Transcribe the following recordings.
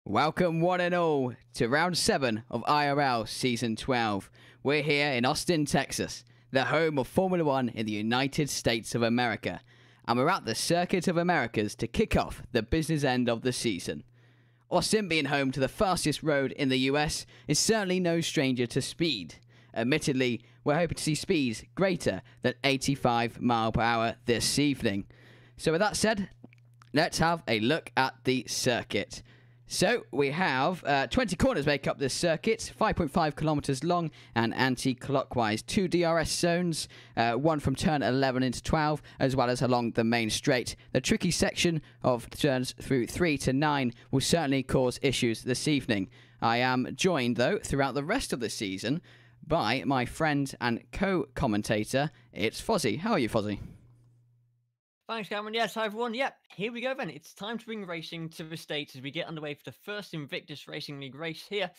Welcome one and all to round 7 of IRL Season 12. We're here in Austin, Texas, the home of Formula 1 in the United States of America. And we're at the Circuit of Americas to kick off the business end of the season. Austin, being home to the fastest road in the US, is certainly no stranger to speed. Admittedly, we're hoping to see speeds greater than 85 miles per hour this evening. So with that said, let's have a look at the circuit. So we have 20 corners make up this circuit, 5.5 kilometers long and anti-clockwise. 2 DRS zones, one from turn 11 into 12, as well as along the main straight. The tricky section of turns through 3 to 9 will certainly cause issues this evening. I am joined, though, throughout the rest of the season by my friend and co-commentator, it's Fozzie. How are you, Fozzie? Thanks, Cameron. Yes, hi everyone. Yep, here we go then. It's time to bring racing to the States as we get underway for the first Invictus Racing League race here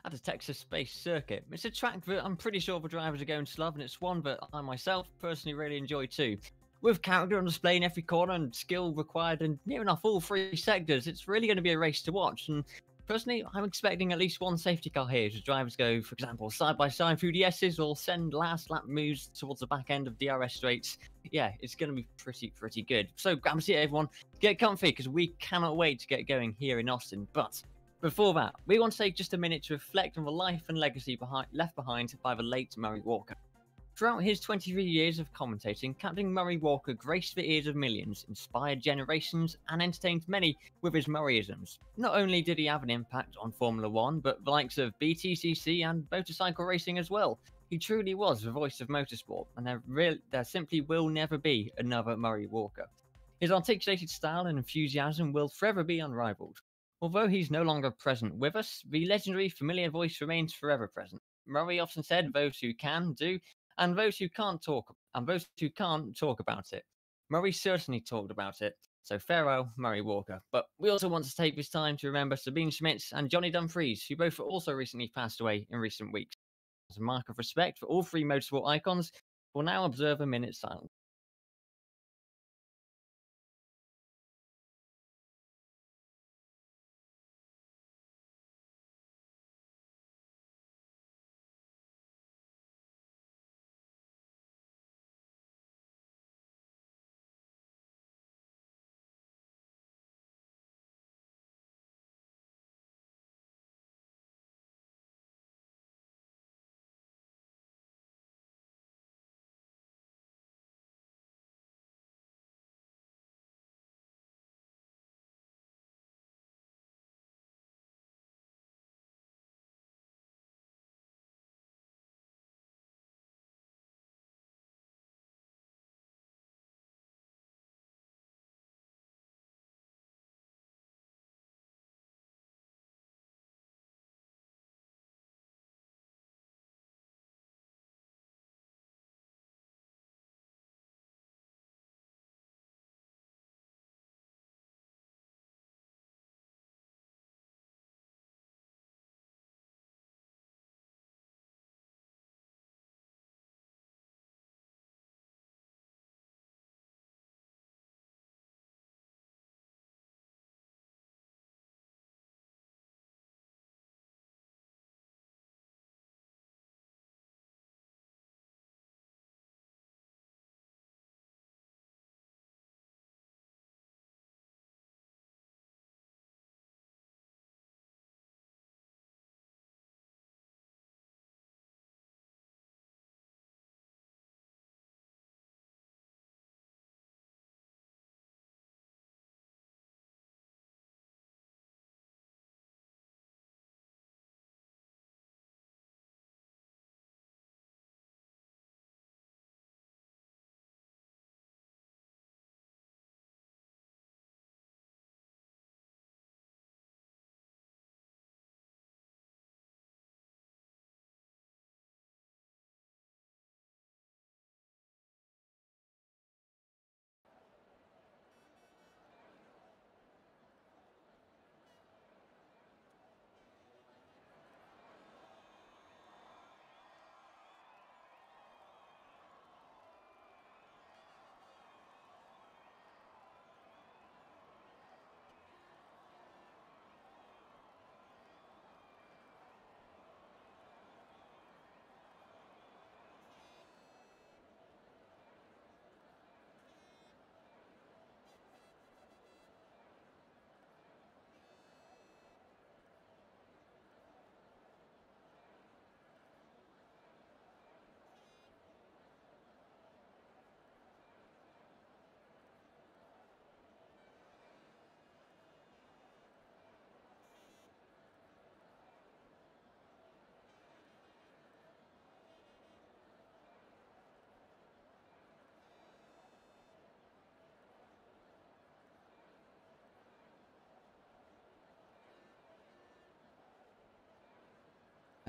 at the Texas Space Circuit. It's a track that I'm pretty sure the drivers are going to love, and it's one that I myself personally really enjoy too. With character on display in every corner and skill required in near enough all 3 sectors, it's really going to be a race to watch. And personally, I'm expecting at least one safety car here as drivers go, for example, side by side through the S's or send last lap moves towards the back end of DRS straights. Yeah, it's going to be pretty good. So grab a seat, everyone. Get comfy because we cannot wait to get going here in Austin. But before that, we want to take just a minute to reflect on the life and legacy left behind by the late Murray Walker. Throughout his 23 years of commentating, Captain Murray Walker graced the ears of millions, inspired generations, and entertained many with his Murrayisms. Not only did he have an impact on Formula 1, but the likes of BTCC and motorcycle racing as well. He truly was the voice of motorsport, and there simply will never be another Murray Walker. His articulated style and enthusiasm will forever be unrivaled. Although he's no longer present with us, the legendary familiar voice remains forever present. Murray often said, "Those who can, do, and those who can't talk about it." Murray certainly talked about it, so farewell, Murray Walker. But we also want to take this time to remember Sabine Schmitz and Johnny Dumfries, who both also recently passed away in recent weeks. As a mark of respect for all 3 motorsport icons, we'll now observe a minute's silence.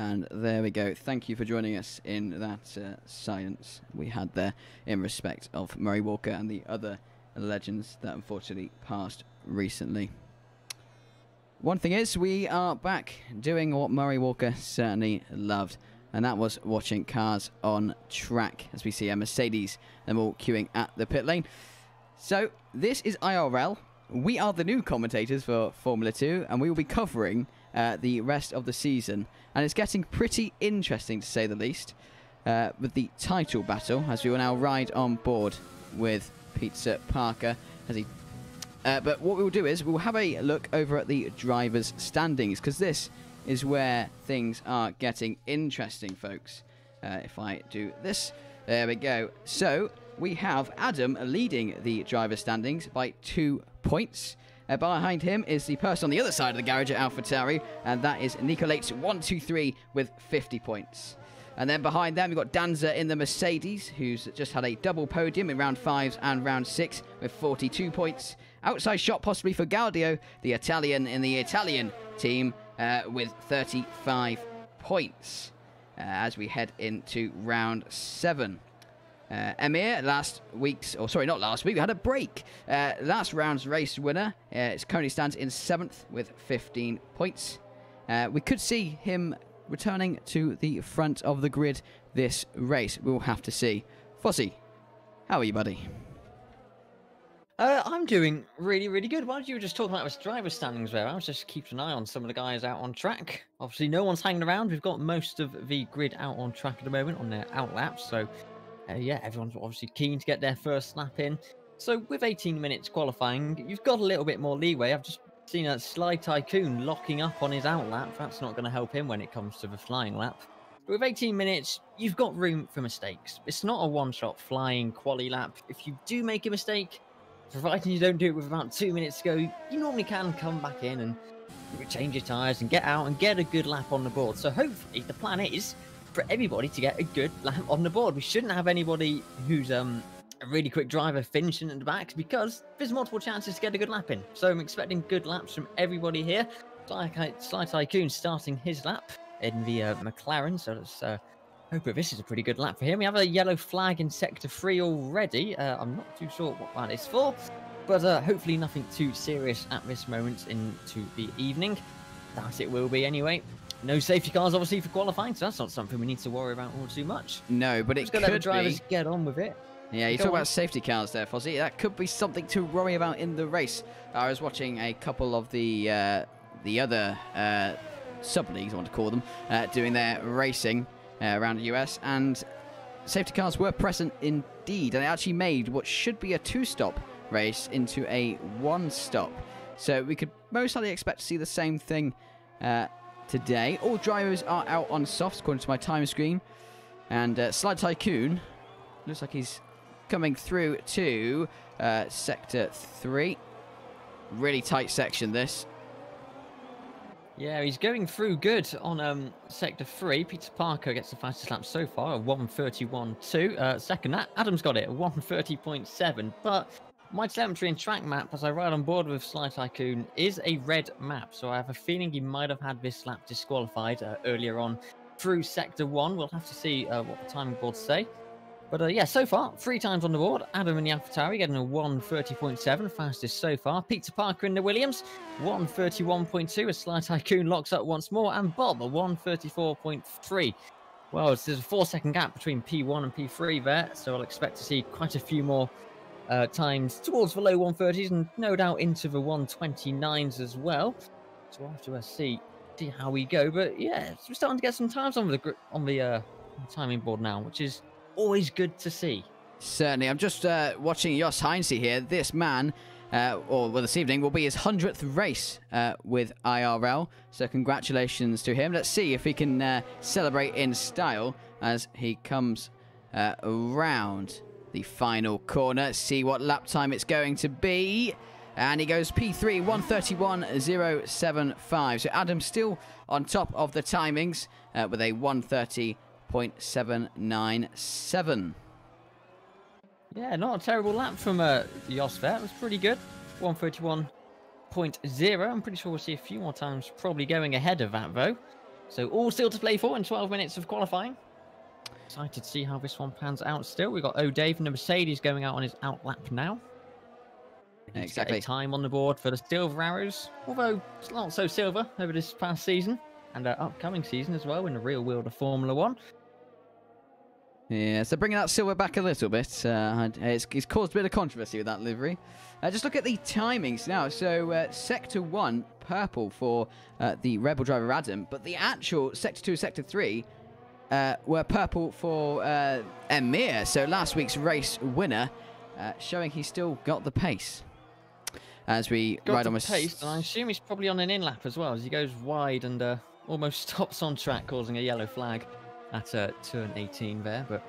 And there we go. Thank you for joining us in that silence we had there in respect of Murray Walker and the other legends that unfortunately passed recently. One thing is, we are back doing what Murray Walker certainly loved, and that was watching cars on track, as we see a Mercedes, them all queuing at the pit lane. So, this is IRL. We are the new commentators for Formula 2, and we will be covering the rest of the season. And it's getting pretty interesting, to say the least, with the title battle, as we will now ride on board with Peter Parker. But what we'll do is we'll have a look over at the drivers' standings, because this is where things are getting interesting, folks. If I do this, there we go. So we have Adam leading the driver standings by 2 points. Behind him is the person on the other side of the garage at AlphaTauri, and that is Nicolates123 with 50 points. And then behind them, we've got Danza in the Mercedes, who's just had a double podium in round 5 and round 6 with 42 points. Outside shot possibly for Gaudio, the Italian in the Italian team, with 35 points as we head into round 7. Emir, we had a break. Last round's race winner, it currently stands in 7th with 15 points. We could see him returning to the front of the grid this race. We'll have to see. Fozzie, how are you, buddy? I'm doing really, really good. Why did you just talk about this driver standings there? I was just keeping an eye on some of the guys out on track. Obviously, no one's hanging around. We've got most of the grid out on track at the moment on their out laps. So, yeah, everyone's obviously keen to get their first lap in. So, with 18 minutes qualifying, you've got a little bit more leeway. I've just seen a Sly Tycoon locking up on his out lap. That's not going to help him when it comes to the flying lap. But with 18 minutes, you've got room for mistakes. It's not a one-shot flying quali lap. If you do make a mistake, providing you don't do it with about 2 minutes to go, you normally can come back in and change your tyres and get out and get a good lap on the board. So hopefully the plan is for everybody to get a good lap on the board. We shouldn't have anybody who's a really quick driver finishing at the back, because there's multiple chances to get a good lap in. So I'm expecting good laps from everybody here. Sly Tycoon starting his lap in the McLaren, so let's hope that this is a pretty good lap for him. We have a yellow flag in Sector 3 already. I'm not too sure what that is for, but hopefully nothing too serious at this moment into the evening. That it will be anyway. No safety cars, obviously, for qualifying, so that's not something we need to worry about all too much. No, but it could let the drivers get on with it. Yeah, you talk about safety cars there, Fozzie. That could be something to worry about in the race. I was watching a couple of the other sub-leagues, I want to call them, doing their racing around the US, and safety cars were present indeed, and it actually made what should be a 2-stop race into a 1-stop. So we could most likely expect to see the same thing today. All drivers are out on softs, according to my time screen, and Slide Tycoon looks like he's coming through to Sector 3. Really tight section, this. Yeah, he's going through good on Sector 3. Peter Parker gets the fastest lap so far, a 1:31.2. Second, Adam's got it, a 1:30.7. But my telemetry and track map, as I ride on board with Sly Tycoon, is a red map. So I have a feeling he might have had this lap disqualified earlier on through Sector 1. We'll have to see what the timing boards say. But yeah, so far, 3 times on the board. Adam in the AlphaTauri getting a 1:30.7, fastest so far. Peter Parker in the Williams, 1:31.2 as Sly Tycoon locks up once more. And Bob, a 1:34.3. Well, there's a 4-second gap between P1 and P3 there, so I'll expect to see quite a few more times towards the low 1:30s and no doubt into the 1:29s as well. So we'll have to see how we go. But yeah, we're starting to get some times on the timing board now, which is always good to see. Certainly. I'm just watching Jos Heinze here. This man, this evening, will be his 100th race with IRL. So congratulations to him. Let's see if he can celebrate in style as he comes around the final corner. See what lap time it's going to be. And he goes P3, 1:31.075. So Adam's still on top of the timings with a 1:30.797. Yeah, not a terrible lap from Jos there. It was pretty good. 1:31.0. I'm pretty sure we'll see a few more times probably going ahead of that, though. So all still to play for in 12 minutes of qualifying. Excited to see how this one pans out still. We've got O'Dave from the Mercedes going out on his out lap now. Exactly. A time on the board for the Silver Arrows, although it's not so silver over this past season and upcoming season as well in the real world of Formula 1. Yeah, so bringing that silver back a little bit. It's caused a bit of controversy with that livery. Just look at the timings now. So Sector 1, purple for the Rebel driver Adam, but the actual Sector 2, Sector 3 were purple for Emir. So last week's race winner, showing he's still got the pace. As we ride on with pace, and I assume he's probably on an in-lap as well, as he goes wide and almost stops on track, causing a yellow flag at turn 18 there. But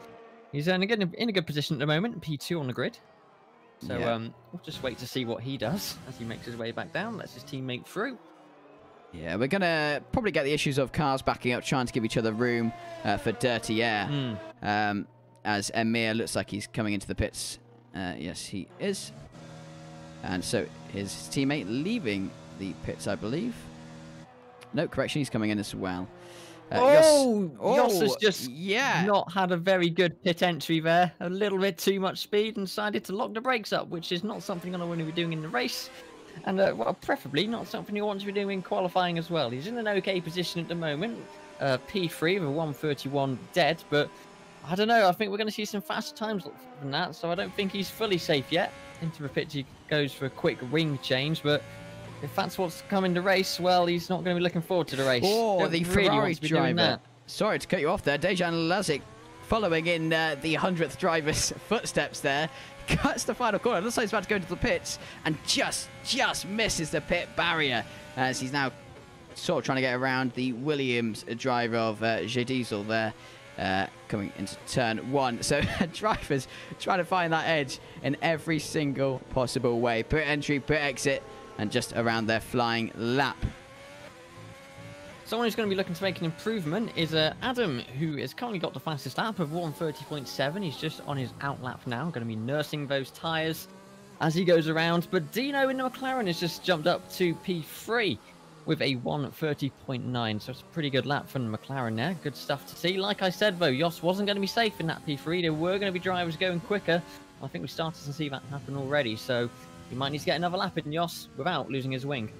he's in a good position at the moment, P2 on the grid. So we'll just wait to see what he does as he makes his way back down, lets his teammate through. Yeah, we're going to probably get the issues of cars backing up, trying to give each other room for dirty air. As Emir looks like he's coming into the pits. Yes, he is. And so his teammate leaving the pits, I believe. No, correction, he's coming in as well. Jos has just not had a very good pit entry there. A little bit too much speed and decided to lock the brakes up, which is not something I want to be doing in the race. And well, preferably not something you want to be doing in qualifying as well. He's in an okay position at the moment. P3 with a 1:31 dead, but I don't know. I think we're going to see some faster times than that, so I don't think he's fully safe yet. Into the pit he goes for a quick wing change, but if that's what's coming to race, well, he's not going to be looking forward to the race. Oh, the Ferrari driver. Sorry to cut you off there. Dejan Lazic following in the 100th driver's footsteps there. Cuts the final corner. Looks like he's about to go into the pits and just misses the pit barrier as he's now sort of trying to get around the Williams driver of JCol there. Coming into turn 1. So drivers trying to find that edge in every single possible way. Pit entry, pit exit, and just around their flying lap. Someone who's going to be looking to make an improvement is Adam, who has currently got the fastest lap of 1:30.7. He's just on his out lap now, going to be nursing those tyres as he goes around. But Dino in the McLaren has just jumped up to P3 with a 1:30.9, so it's a pretty good lap from the McLaren there. Good stuff to see. Like I said, though, Jos wasn't going to be safe in that P3. There were going to be drivers going quicker. I think we started to see that happen already, so he might need to get another lap in Jos without losing his wing.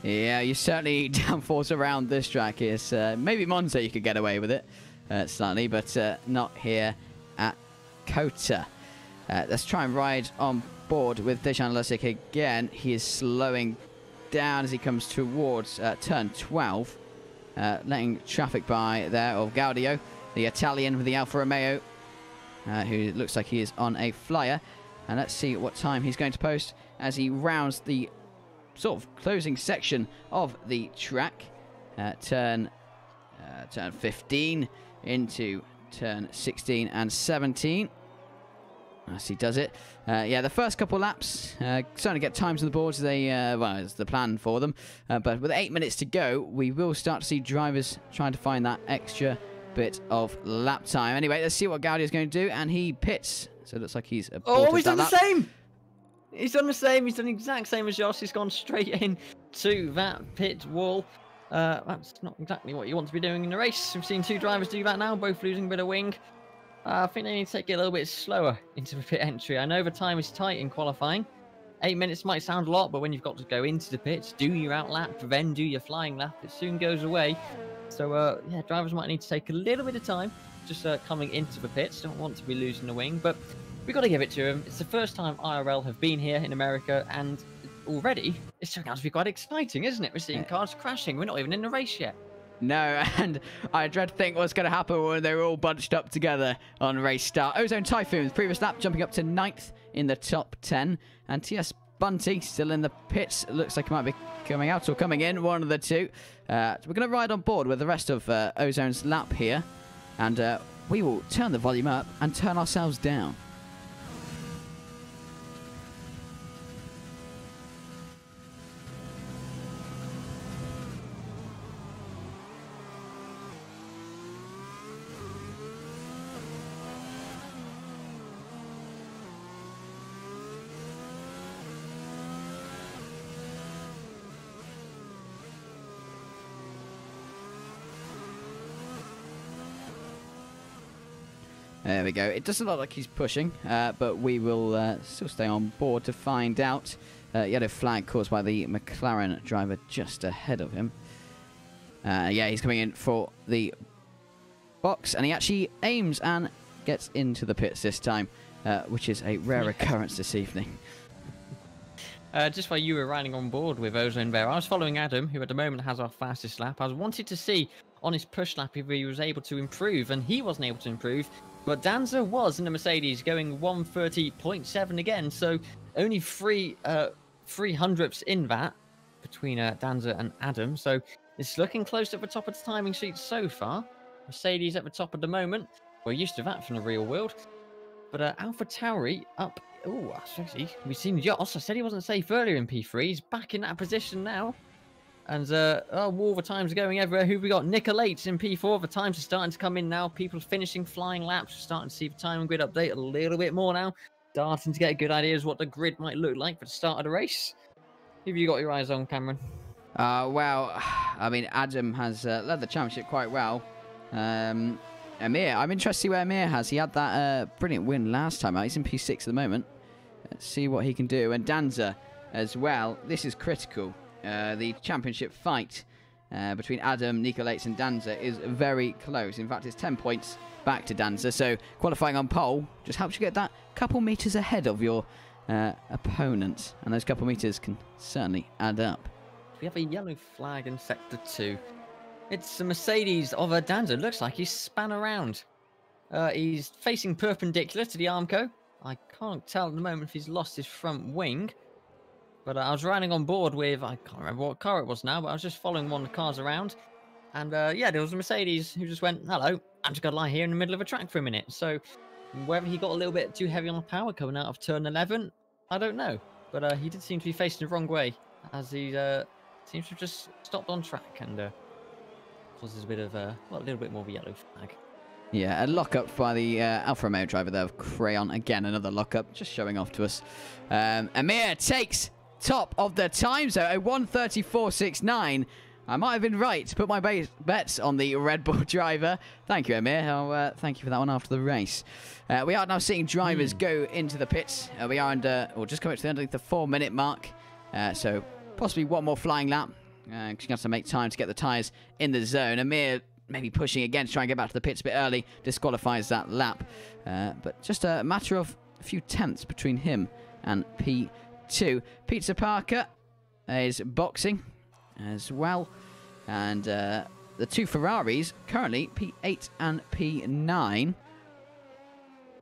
Yeah, you certainly downforce around this track. Is maybe Monza you could get away with it slightly, but not here at Kota. Let's try and ride on board with Dejan Lusic again. He is slowing down as he comes towards turn 12, letting traffic by there of Gaudio, the Italian with the Alfa Romeo, who looks like he is on a flyer. And let's see what time he's going to post as he rounds the sort of closing section of the track. Turn 15 into turn 16 and 17. As he does it. Yeah, the first couple laps starting to get times on the boards. They well, it's the plan for them. But with 8 minutes to go, we will start to see drivers trying to find that extra bit of lap time. Anyway, let's see what Gaudio is going to do, and he pits. So it looks like he's he's done the same. He's done the same. He's done the exact same as Jos. He's gone straight in to that pit wall. That's not exactly what you want to be doing in the race. We've seen two drivers do that now, both losing a bit of wing. I think they need to take it a little bit slower into the pit entry. I know the time is tight in qualifying. 8 minutes might sound a lot, but when you've got to go into the pits, do your out lap, then do your flying lap, it soon goes away. So, yeah, drivers might need to take a little bit of time just coming into the pits. Don't want to be losing the wing, but we've got to give it to him. It's the first time IRL have been here in America, and already it's turning out to be quite exciting, isn't it? We're seeing cars crashing. We're not even in the race yet. No, and I dread to think what's going to happen when they're all bunched up together on race start. Ozone Typhoon's previous lap jumping up to 9th in the top 10. And TS Bunty still in the pits. Looks like he might be coming out or coming in, one of the two. We're going to ride on board with the rest of Ozone's lap here. And we will turn the volume up and turn ourselves down. There we go. It doesn't look like he's pushing, but we will still stay on board to find out. Yellow flag caused by the McLaren driver just ahead of him. Yeah, he's coming in for the box, and he actually aims and gets into the pits this time, which is a rare occurrence this evening. Just while you were riding on board with Ozone Bear, I was following Adam, who at the moment has our fastest lap. I wanted to see on his push lap if he was able to improve, and he wasn't able to improve. But Danza was in the Mercedes, going 130.7 again, so only 300ths in that between Danza and Adam. So it's looking close at the top of the timing sheet so far. Mercedes at the top at the moment. We're used to that from the real world. But Alpha Tauri up. Oh, actually, we've seen Joss. I said he wasn't safe earlier in P3. He's back in that position now. And all the times are going everywhere. Who we got? Nicolates in P4. The times are starting to come in now. People finishing flying laps. We're starting to see the timing grid update a little bit more now. Starting to get a good idea of what the grid might look like for the start of the race. Who have you got your eyes on, Cameron? Well, I mean, Adam has led the championship quite well. Amir, I'm interested to see where Amir has. He had that brilliant win last time out. He's in P6 at the moment. Let's see what he can do. And Danza as well. This is critical. The championship fight between Adam, Nicolates and Danza is very close. In fact, it's 10 points back to Danza. So qualifying on pole just helps you get that couple meters ahead of your opponent. And those couple meters can certainly add up. We have a yellow flag in Sector 2. It's a Mercedes of a Danza. Looks like he's span around. He's facing perpendicular to the Armco. I can't tell at the moment if he's lost his front wing. But I was riding on board with, I can't remember what car it was now, but I was just following one of the cars around. And yeah, there was a Mercedes who just went, hello, I'm just going to lie here in the middle of a track for a minute. So whether he got a little bit too heavy on the power coming out of turn 11, I don't know. But he did seem to be facing the wrong way as he seems to have just stopped on track and causes a bit of, well, a little bit more of a yellow flag. Yeah, a lock-up by the Alfa Romeo driver there of Keiran. Again, another lock-up, just showing off to us. Amir takes top of the time zone, a 1:34.69. I might have been right to put my bets on the Red Bull driver. Thank you, Amir. I'll thank you for that one after the race. We are now seeing drivers go into the pits. We are under, or just coming to the end of the 4-minute mark. So possibly one more flying lap. Because you have to make time to get the tyres in the zone. Amir maybe pushing again to try and get back to the pits a bit early. Disqualifies that lap. But just a matter of a few tenths between him and P2. Pizza Parker is boxing as well. And the two Ferraris currently P8 and P9.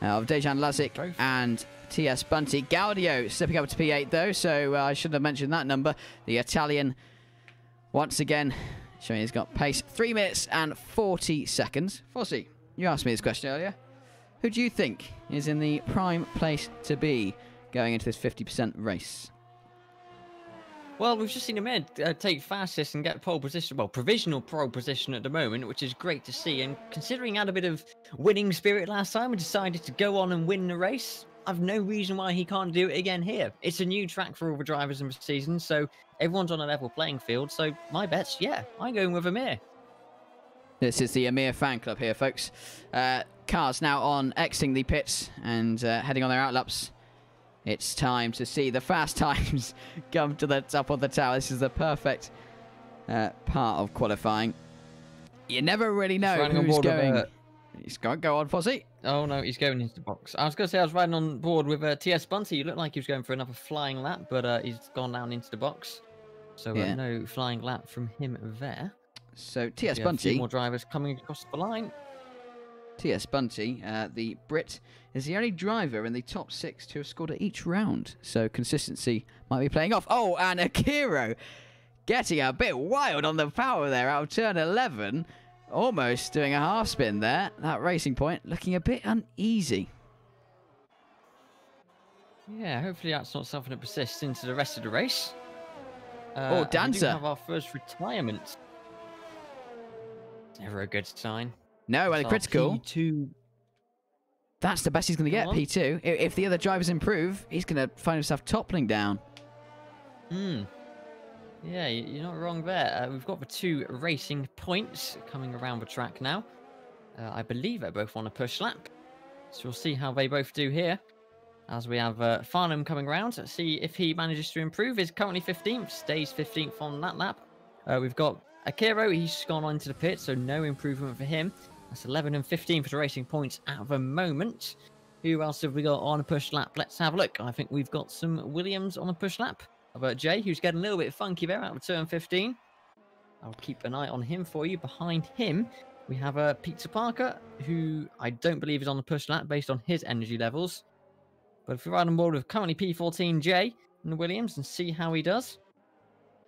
Of Dejan Lazic and TS Bunty. Gaudio stepping up to P8 though, so I should have mentioned that number. The Italian once again showing he's got pace. 3 minutes and 40 seconds. Fozzie, you asked me this question earlier. Who do you think is in the prime place to be going into this 50% race? Well, we've just seen him take fastest and get pole position, well, provisional pole position at the moment, which is great to see. And considering he had a bit of winning spirit last time and decided to go on and win the race, I've no reason why he can't do it again here. It's a new track for all the drivers in the season, so everyone's on a level playing field. So my bets, yeah, I'm going with Amir. This is the Amir fan club here, folks. Cars now on exiting the pits and heading on their outlaps. It's time to see the fast times come to the top of the tower. This is the perfect part of qualifying. You never really know who's going. He's got to go on, Fozzie. Oh, no, he's going into the box. I was going to say I was riding on board with TS Bunty. He looked like he was going for another flying lap, but he's gone down into the box. So yeah. No flying lap from him there. So TS A Bunty. few more drivers coming across the line. TS Bunty, the Brit, is the only driver in the top 6 to have scored at each round. So consistency might be playing off. Oh, and Akiro getting a bit wild on the power there out of turn 11. Almost doing a half spin there. That racing point looking a bit uneasy. Yeah, hopefully that's not something that persists into the rest of the race. Dancer. We do have our first retirement. Never a good sign. No, and critical. P2. That's the best he's going to get, P2. If the other drivers improve, he's going to find himself toppling down. Yeah, you're not wrong there. We've got the 2 racing points coming around the track now. I believe they're both on a push lap. So we'll see how they both do here. As we have Farnham coming round. Let's see if he manages to improve. He's currently 15th, stays 15th on that lap. We've got Akiro, he's gone on to the pit, so no improvement for him. That's 11 and 15 for the racing points at the moment. Who else have we got on a push lap? Let's have a look. I think we've got some Williams on a push lap. How about Jay, who's getting a little bit funky there out of turn 15. I'll keep an eye on him for you. Behind him, we have Pizza Parker, who I don't believe is on the push lap based on his energy levels. But if we ride on board with currently P14 Jay and Williams and see how he does.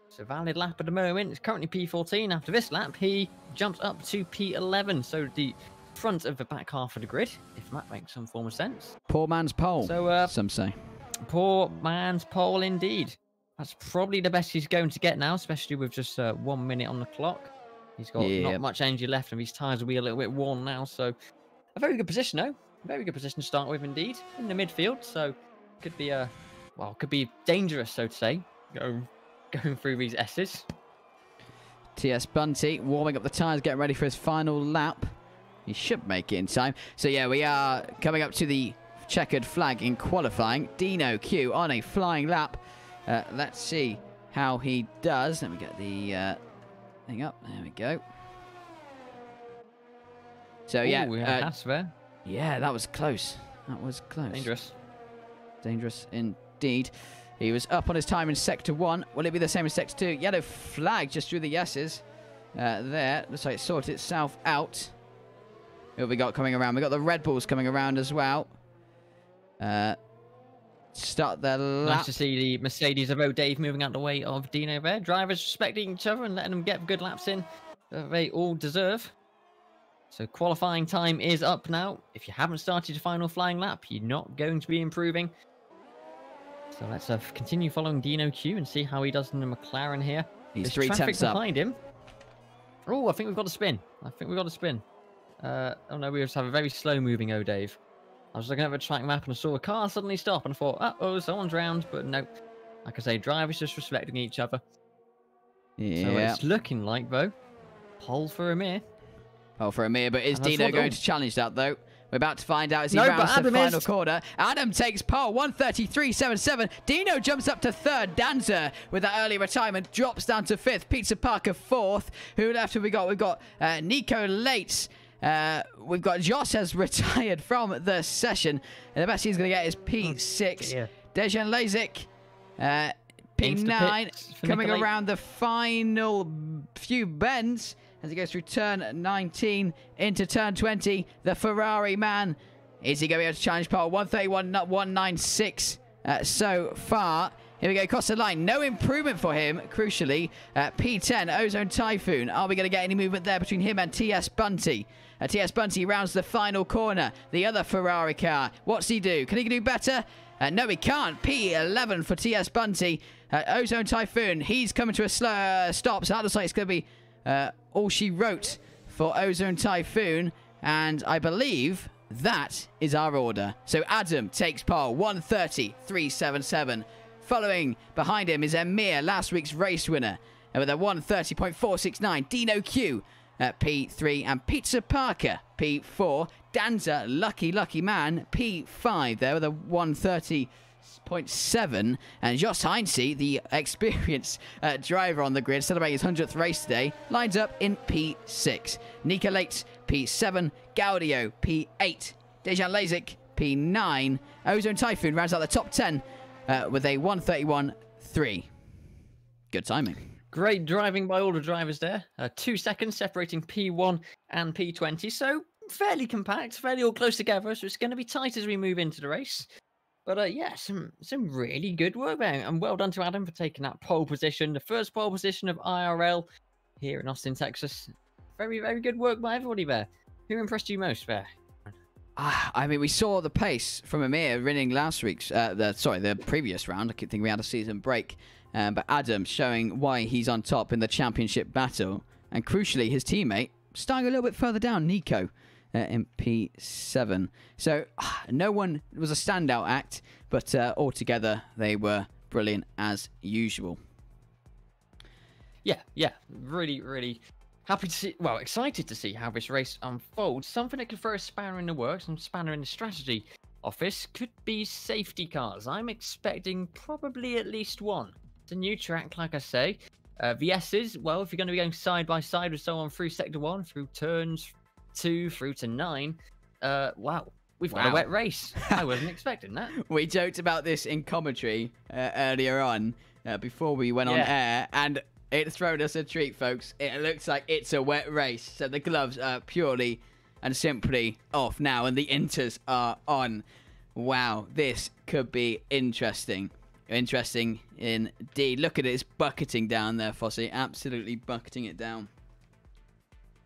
It's a valid lap at the moment. It's currently P14. After this lap, he jumps up to P11. So the front of the back half of the grid, if that makes some form of sense. Poor man's pole, so, some say. Poor man's pole indeed. That's probably the best he's going to get now, especially with just 1 minute on the clock. He's got not much energy left, and his tyres will be a little bit worn now. So a very good position, though. Very good position to start with, indeed, in the midfield. So could be could be dangerous, so to say, going through these S's. TS Bunty warming up the tyres, getting ready for his final lap. He should make it in time. So yeah, we are coming up to the checkered flag in qualifying. Dino Q on a flying lap. Let's see how he does. Let me get the thing up. There we go. So yeah, we have Haas there. Yeah, that was close. That was close. Dangerous. Dangerous indeed. He was up on his time in Sector 1. Will it be the same as Sector 2? Yellow flag just through the yeses. There. Looks like it sorted itself out. Who have we got coming around? We got the Red Bulls coming around as well. Start their lap. Nice to see the Mercedes of O'Dave moving out the way of Dino there. Drivers respecting each other and letting them get good laps in that they all deserve. So qualifying time is up now. If you haven't started your final flying lap, you're not going to be improving. So let's continue following Dino Q and see how he does in the McLaren here. He's There's 3 tenths up behind him. Oh, I think we've got a spin. Oh no, we just have a very slow moving O'Dave. I was looking at the track map and I saw a car suddenly stop and I thought, uh-oh, someone's round. But no, like I say, drivers just respecting each other. Yeah. So it's looking like, though, pole for Amir. Pole for Amir, but is Dino going to challenge that, though? We're about to find out as he rounds the final corner. Adam takes pole, 1:33.77. Dino jumps up to third. Danza, with that early retirement, drops down to fifth. Pizza Parker fourth. Who left have we got? We've got Nico Lates. We've got Josh has retired from the session. And the best he's going to get is P6. Yeah. Dejan Lazik, P9. Coming around the final few bends. As he goes through turn 19 into turn 20, the Ferrari man. Is he going to be able to challenge pole? 1:31.196 so far. Here we go, across the line. No improvement for him, crucially. P10, Ozone Typhoon. Are we going to get any movement there between him and TS Bunty? TS Bunty rounds the final corner. The other Ferrari car. What's he do? Can he do better? No, he can't. P11 for TS Bunty. Ozone Typhoon, he's coming to a slow stop. So that looks like it's going to be all she wrote for Ozone Typhoon. And I believe that is our order. So Adam takes pole, 1:30.377. Following behind him is Amir, last week's race winner, with a 1:30.469. Dino Q at P3 and Pizza Parker, P4. Danza, lucky man, P5 there with a 1:30.7. And Josh Heinze, the experienced driver on the grid, celebrating his 100th race today, lines up in P6. Nika Lates, P7. Gaudio, P8. Dejan Lazik, P9. Ozone Typhoon rounds out the top 10 with a 1:31.3. Good timing. Great driving by all the drivers there. 2 seconds separating P1 and P20. So fairly compact, fairly all close together. So it's going to be tight as we move into the race. But yeah, some really good work there. And well done to Adam for taking that pole position. The first pole position of IRL here in Austin, Texas. Very, very good work by everybody there. Who impressed you most there? I mean, we saw the pace from Amir winning last week's, the previous round. I keep thinking we had a season break. But Adam showing why he's on top in the championship battle. And crucially, his teammate starting a little bit further down, Nico, in P7. So no one was a standout act, but altogether they were brilliant as usual. Yeah, really, really happy to see, well, excited to see how this race unfolds. Something that could throw a spanner in the works and spanner in the strategy office could be safety cars. I'm expecting probably at least one. It's a new track, like I say. The S's, well, if you're going to be going side by side with someone through Sector 1, through turns 2 through to 9, wow, we've got a wet race. I wasn't expecting that. We joked about this in commentary earlier on, before we went on air, and it's thrown us a treat, folks. It looks like it's a wet race, so the gloves are purely and simply off now, and the inters are on. Wow, this could be interesting. Interesting indeed. Look at it, it's bucketing down there, Fossey. Absolutely bucketing it down.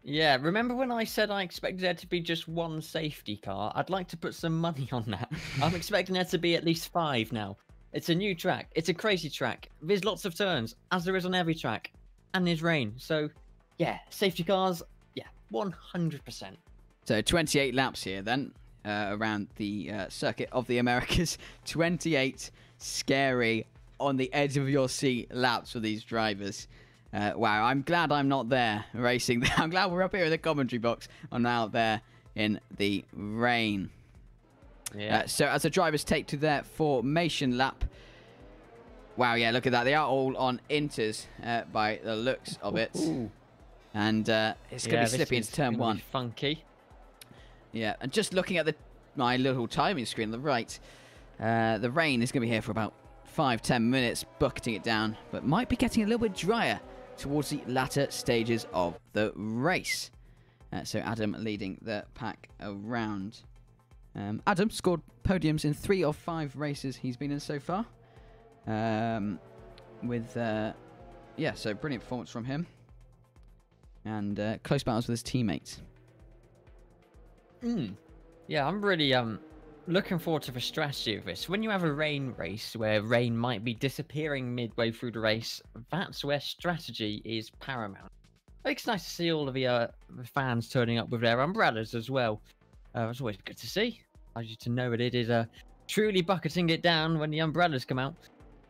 Yeah, remember when I said I expected there to be just one safety car? I'd like to put some money on that. I'm expecting there to be at least 5 now. It's a new track. It's a crazy track. There's lots of turns, as there is on every track. And there's rain. So, yeah, safety cars, yeah, 100%. So 28 laps here then, around the circuit of the Americas. 28 scary, on the edge of your seat laps for these drivers. Wow, I'm glad I'm not there racing. I'm glad we're up here in the commentary box. I'm out there in the rain. Yeah. So as the drivers take to their formation lap. Wow, yeah, look at that. They are all on inters by the looks of it. Ooh. And it's going to be slippy into turn 1. Funky. Yeah, and just looking at my little timing screen on the right, the rain is going to be here for about 5-10 minutes, bucketing it down, but might be getting a little bit drier towards the latter stages of the race. So Adam leading the pack around. Adam scored podiums in 3 of 5 races he's been in so far. Yeah, so brilliant performance from him. And close battles with his teammates. Yeah, I'm really looking forward to the strategy of this. When you have a rain race where rain might be disappearing midway through the race, that's where strategy is paramount. It's nice to see all of the fans turning up with their umbrellas as well. It's always good to see. I want you to know that it is truly bucketing it down when the umbrellas come out.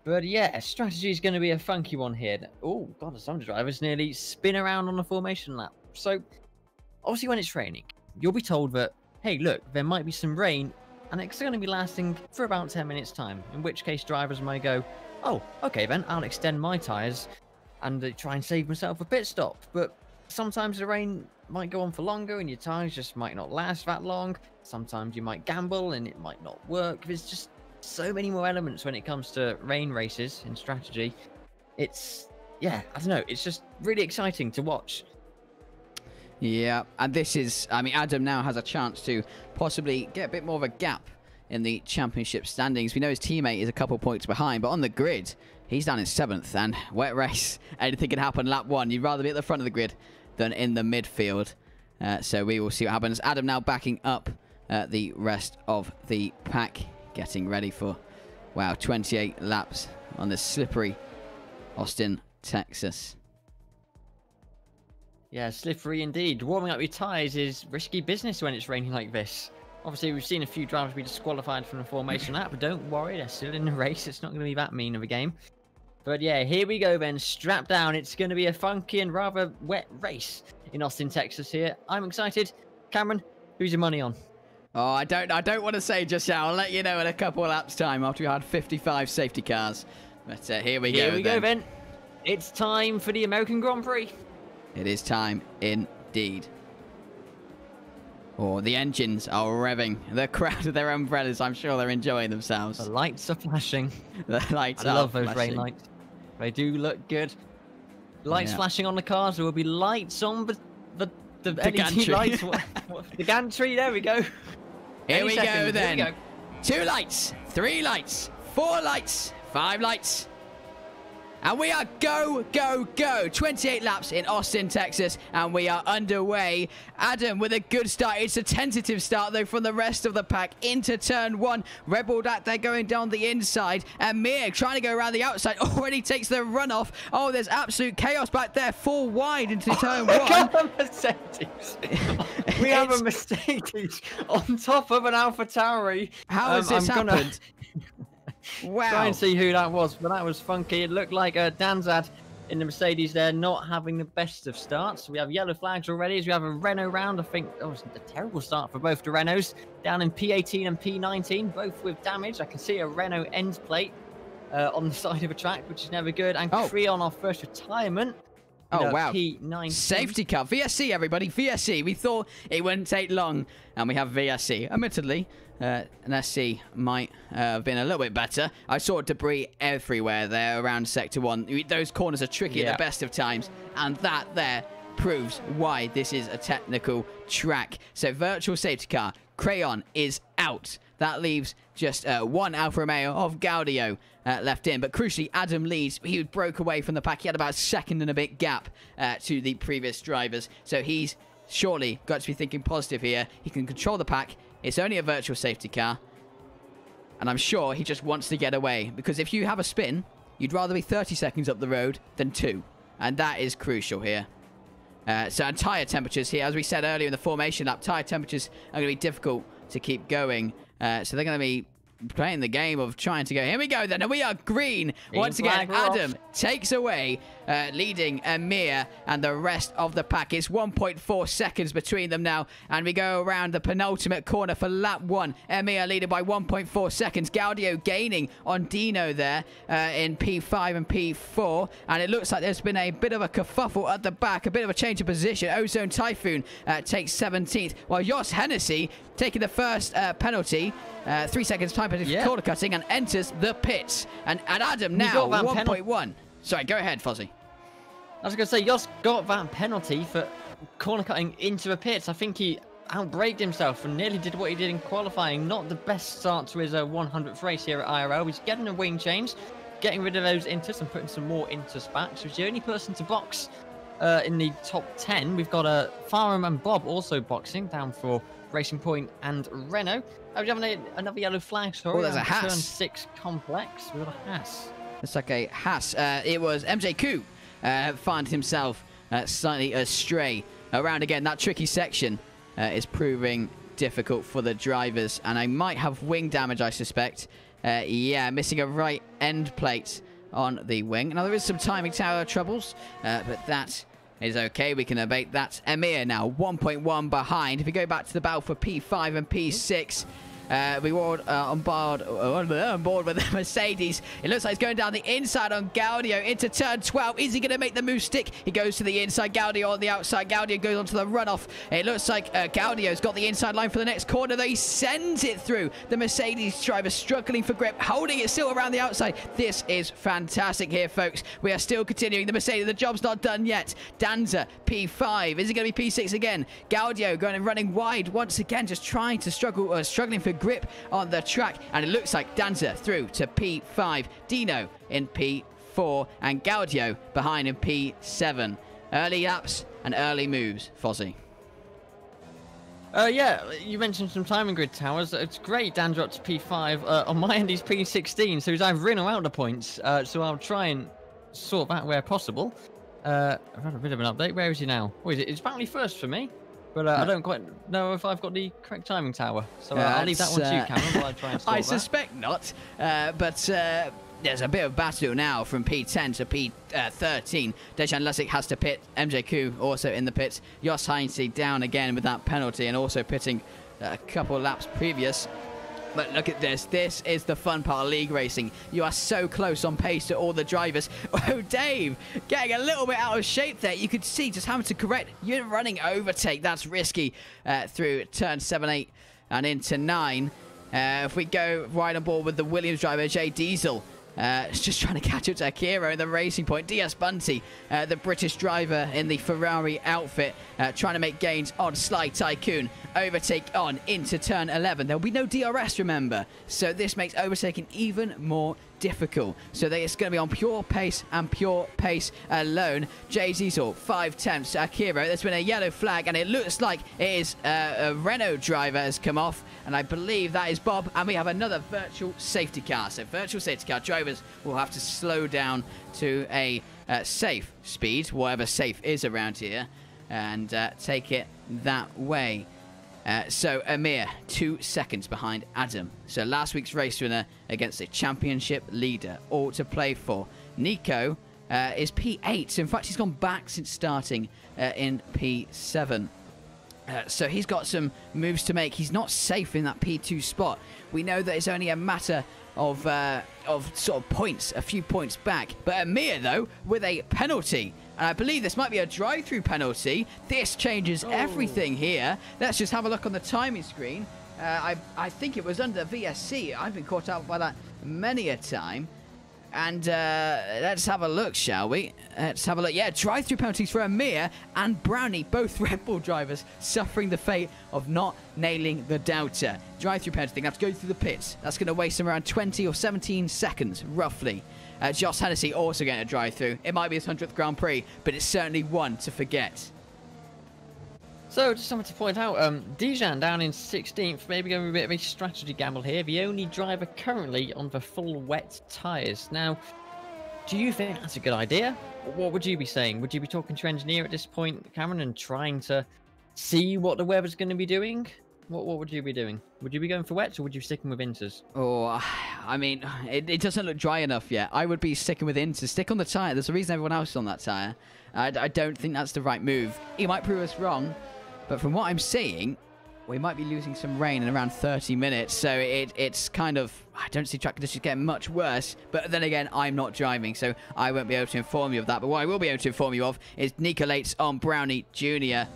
But yeah, strategy is going to be a funky one here. Oh, God, some drivers nearly spin around on the formation lap. So, obviously when it's raining, you'll be told that, hey, look, there might be some rain, and it's going to be lasting for about 10 minutes' time, in which case drivers may go, oh, okay then, I'll extend my tyres and try and save myself a pit stop. But sometimes the rain might go on for longer and your tyres just might not last that long. Sometimes you might gamble and it might not work. There's just so many more elements when it comes to rain races in strategy. It's, yeah, I don't know, it's just really exciting to watch. Yeah, and this is, I mean, Adam now has a chance to possibly get a bit more of a gap in the championship standings. We know his teammate is a couple points behind, but on the grid, he's down in 7th, and wet race, anything can happen lap 1. You'd rather be at the front of the grid than in the midfield. So we will see what happens. Adam now backing up the rest of the pack, getting ready for, wow, 28 laps on this slippery Austin, Texas. Yeah, slippery indeed. Warming up your tyres is risky business when it's raining like this. Obviously, we've seen a few drivers be disqualified from the formation lap, but don't worry, they're still in the race. It's not going to be that mean of a game. But yeah, here we go then. Strap down. It's going to be a funky and rather wet race in Austin, Texas here. I'm excited. Cameron, who's your money on? Oh, I don't want to say just now. I'll let you know in a couple of laps' time after we had 55 safety cars. But here we go. Here we go then. It's time for the American Grand Prix. It is time indeed. Oh, the engines are revving. The crowd with their umbrellas, I'm sure they're enjoying themselves. The lights are flashing. The lights I are love those flashing. rain lights. They do look good. Lights flashing on the cars. There will be lights on the LED gantry. lights. The gantry. There we go. Here we go Here then. we go. 2 lights, 3 lights, 4 lights, 5 lights. And we are go, go, go. 28 laps in Austin, Texas, and we are underway. Adam with a good start. It's a tentative start, though, from the rest of the pack into turn 1. Rebel that they're going down the inside. And Mir trying to go around the outside. Already takes the runoff. Oh, there's absolute chaos back there. 4 wide into turn 1. We have a Mercedes. We have a Mercedes on top of an AlphaTauri. How has this happened? Wow. Try and see who that was, but that was funky. It looked like Danzad in the Mercedes there, not having the best of starts. We have yellow flags already as we have a Renault round. I think that was a terrible start for both the Renaults. Down in P18 and P19, both with damage. I can see a Renault end plate on the side of a track, which is never good. And Prix on our first retirement. Oh, wow. P19. Safety car. VSC, everybody. VSC. We thought it wouldn't take long. And we have VSC. Admittedly, an SC might have been a little bit better. I saw debris everywhere there around Sector 1. Those corners are tricky at the best of times. And that there proves why this is a technical track. So, virtual safety car. Keiran is out. That leaves just one Alfa Romeo of Gaudio left in. But crucially, Adam leads. He broke away from the pack. He had about a second and a bit gap to the previous drivers. So he's surely got to be thinking positive here. He can control the pack. It's only a virtual safety car. And I'm sure he just wants to get away. Because if you have a spin, you'd rather be 30 seconds up the road than 2. And that is crucial here. So tyre temperatures here, as we said earlier in the formation lap, tyre temperatures are going to be difficult to keep going. So they're going to be playing the game of trying to go. Here we go then, and we are green. Once again, Adam takes away, leading Amir and the rest of the pack. It's 1.4 seconds between them now, and we go around the penultimate corner for lap 1. Amir leading by 1.4 seconds. Gaudio gaining on Dino there in P5 and P4, and it looks like there's been a bit of a kerfuffle at the back, a bit of a change of position. Ozone Typhoon takes 17th, while Jos Hennessy taking the first penalty, 3 seconds time corner cutting, and enters the pits. And Adam now 1.1. Sorry, go ahead, Fozzie. I was going to say, Jos got that penalty for corner cutting into the pits. I think he outbraked himself and nearly did what he did in qualifying. Not the best start to his 100th race here at IRL. He's getting a wing change, getting rid of those inters and putting some more inters back. So he's the only person to box in the top 10. We've got Farham and Bob also boxing down for Racing Point and Renault. We have another yellow flag. Sorry, there's a Haas. Turn 6 complex. We've got a Haas. It's like a Haas. It was MJQ found himself slightly astray around again. That tricky section is proving difficult for the drivers, and I might have wing damage, I suspect. Yeah, missing a right end plate on the wing. Now there is some timing tower troubles, but that is okay. We can abate that. Amir now 1.1 behind. If we go back to the battle for P5 and P6, we were on board with the Mercedes. It looks like he's going down the inside on Gaudio into turn 12. Is he going to make the move stick? He goes to the inside. Gaudio on the outside. Gaudio goes onto the runoff. It looks like Gaudio's got the inside line for the next corner, though he sends it through. The Mercedes driver struggling for grip, holding it still around the outside. This is fantastic here, folks. We are still continuing. The Mercedes, the job's not done yet. Danza, P5. Is he going to be P6 again? Gaudio going and running wide once again, just trying to struggling for grip on the track, and it looks like Danza through to P5, Dino in P4, and Gaudio behind in P7. Early laps and early moves, Fozzie. Yeah, you mentioned some timing grid towers. It's great. Danza up to P5. On my end, he's P16, so he's either in or out of points. So I'll try and sort that where possible. I've had a bit of an update. Where is he now? Oh, it's apparently first for me. But I don't quite know if I've got the correct timing tower. So I'll leave that one to you, Cameron, while I try and sort I suspect not. But there's a bit of battle now from P10 to P13. Dejan Lusic has to pit. MJQ also in the pits. Jos Heinze down again with that penalty, and also pitting a couple of laps previous. But look at this. This is the fun part of league racing. You are so close on pace to all the drivers. Oh, Dave, getting a little bit out of shape there. You could see just having to correct. You're running overtake. That's risky through turn 7, 8, and into 9. If we go right on board with the Williams driver, Jay Diesel, just trying to catch up to Keiran in the Racing Point. DS Bunty, the British driver in the Ferrari outfit, trying to make gains on Sly Tycoon. Overtake on into turn 11. There'll be no DRS, remember. So this makes overtaking even more difficult. So it's going to be on pure pace and pure pace alone. Jay Diesel, 5 tenths. Akira, there's been a yellow flag, and it looks like it is a Renault driver has come off, and I believe that is Bob, and we have another virtual safety car. So virtual safety car drivers will have to slow down to a safe speed, whatever safe is around here, and take it that way. So Amir, 2 seconds behind Adam. So last week's race winner against a championship leader, all to play for. Nico is P8. So in fact, he's gone back since starting in P7. So he's got some moves to make. He's not safe in that P2 spot. We know that it's only a matter of sort of points, a few points back. But Amir, though, with a penalty. And I believe this might be a drive-through penalty. This changes everything here. Let's just have a look on the timing screen. I think it was under VSC. I've been caught out by that many a time. And let's have a look, shall we? Let's have a look. Yeah, drive-through penalties for Amir and Brownie, both Red Bull drivers, suffering the fate of not nailing the Delta. Drive-through penalty, they have to go through the pits. That's going to waste them around 20 or 17 seconds, roughly. Josh Hennessy also getting a drive-through. It might be his 100th Grand Prix, but it's certainly one to forget. So, just something to point out, Dijan down in 16th, maybe going with a bit of a strategy gamble here. The only driver currently on the full wet tyres. Now, do you think that's a good idea? What would you be saying? Would you be talking to your engineer at this point, Cameron, and trying to see what the weather's going to be doing? What would you be doing? Would you be going for wets, or would you be sticking with inters? Oh, I mean, it doesn't look dry enough yet. I would be sticking with inters. Stick on the tyre. There's a reason everyone else is on that tyre. I don't think that's the right move. He might prove us wrong. But from what I'm seeing, we might be losing some rain in around 30 minutes. So it's kind of, I don't see track conditions getting much worse. But then again, I'm not driving, so I won't be able to inform you of that. But what I will be able to inform you of is Nico Lates on Brownie Jr.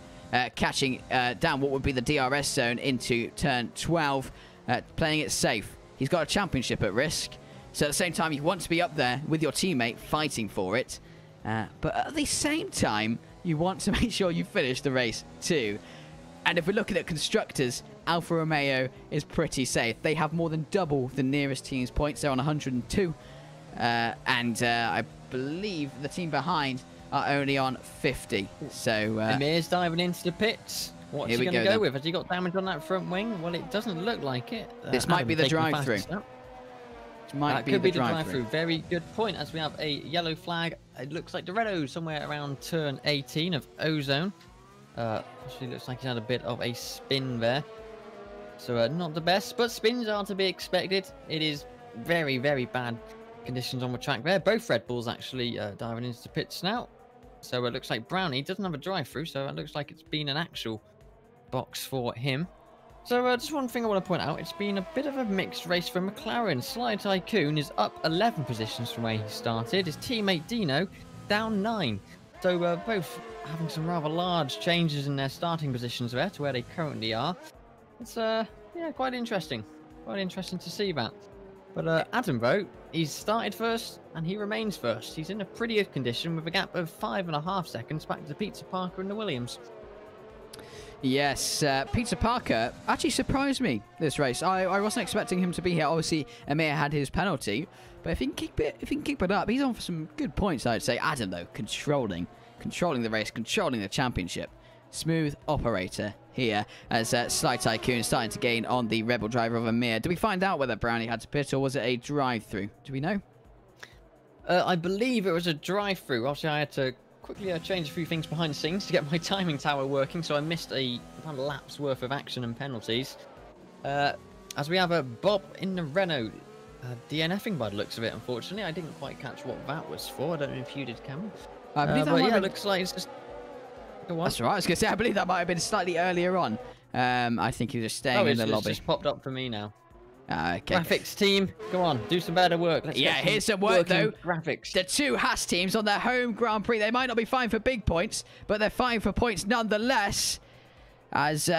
Catching down what would be the DRS zone into turn 12, playing it safe. He's got a championship at risk. So at the same time, you want to be up there with your teammate fighting for it. But at the same time, you want to make sure you finish the race too. And if we're looking at constructors, Alfa Romeo is pretty safe. They have more than double the nearest team's points. They're on 102. I believe the team behind are only on 50. So Amir's diving into the pits. What's he going to go with? Has he got damage on that front wing? Well, it doesn't look like it. This might be the drive-through. That could be the drive-through. Very good point, as we have a yellow flag. It looks like Dorado somewhere around turn 18 of Ozone. Actually looks like he's had a bit of a spin there. So not the best, but spins are to be expected. It is very, very bad conditions on the track there. Both Red Bulls actually diving into the pits now. So it looks like Brownie doesn't have a drive-through, so it looks like it's been an actual box for him. So just one thing I want to point out, it's been a bit of a mixed race for McLaren. Sly Tycoon is up 11 positions from where he started. His teammate Dino down 9. So both having some rather large changes in their starting positions there to where they currently are. It's yeah, quite interesting. Quite interesting to see that. But Adam, though, he's started first and he remains first. He's in a pretty good condition with a gap of 5.5 seconds back to Pizza Parker and the Williams. Yes, Pizza Parker actually surprised me this race. I wasn't expecting him to be here. Obviously, Amir had his penalty, but if he can keep it up, he's on for some good points, I'd say. Adam, though, controlling the race, controlling the championship. Smooth operator here as Sly Tycoon is starting to gain on the Rebel driver of Amir. Did we find out whether Brownie had to pit or was it a drive-through? Do we know? I believe it was a drive-through. Obviously, I had to quickly change a few things behind the scenes to get my timing tower working, so I missed about a lap's worth of action and penalties. As we have a Bob in the Renault DNFing by the looks of it, unfortunately. I didn't quite catch what that was for. I don't know if you did, Cameron. I believe but yeah, it looks like it's just... That's right. I was going to say, I believe that might have been slightly earlier on. I think he was just staying in the lobby. It's just popped up for me now. Okay. Graphics team, go on, do some better work. Let's here's some work though. Graphics. The two Haas teams on their home Grand Prix. They might not be fighting for big points, but they're fighting for points nonetheless. As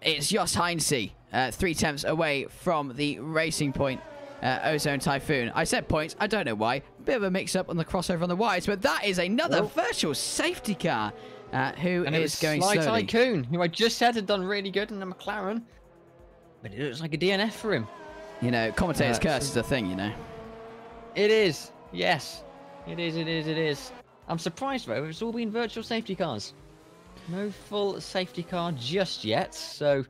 it's Jos Heinze, 3 tenths away from the Racing Point Ozone Typhoon. I said points. I don't know why. Bit of a mix-up on the crossover on the wides, but that is another virtual safety car. Who is going slowly? Sly Tycoon, who I just said had done really good in the McLaren, but it looks like a DNF for him. You know, commentator's curse is a thing, you know. It is. Yes. It is. I'm surprised, though. It's all been virtual safety cars. No full safety car just yet. So,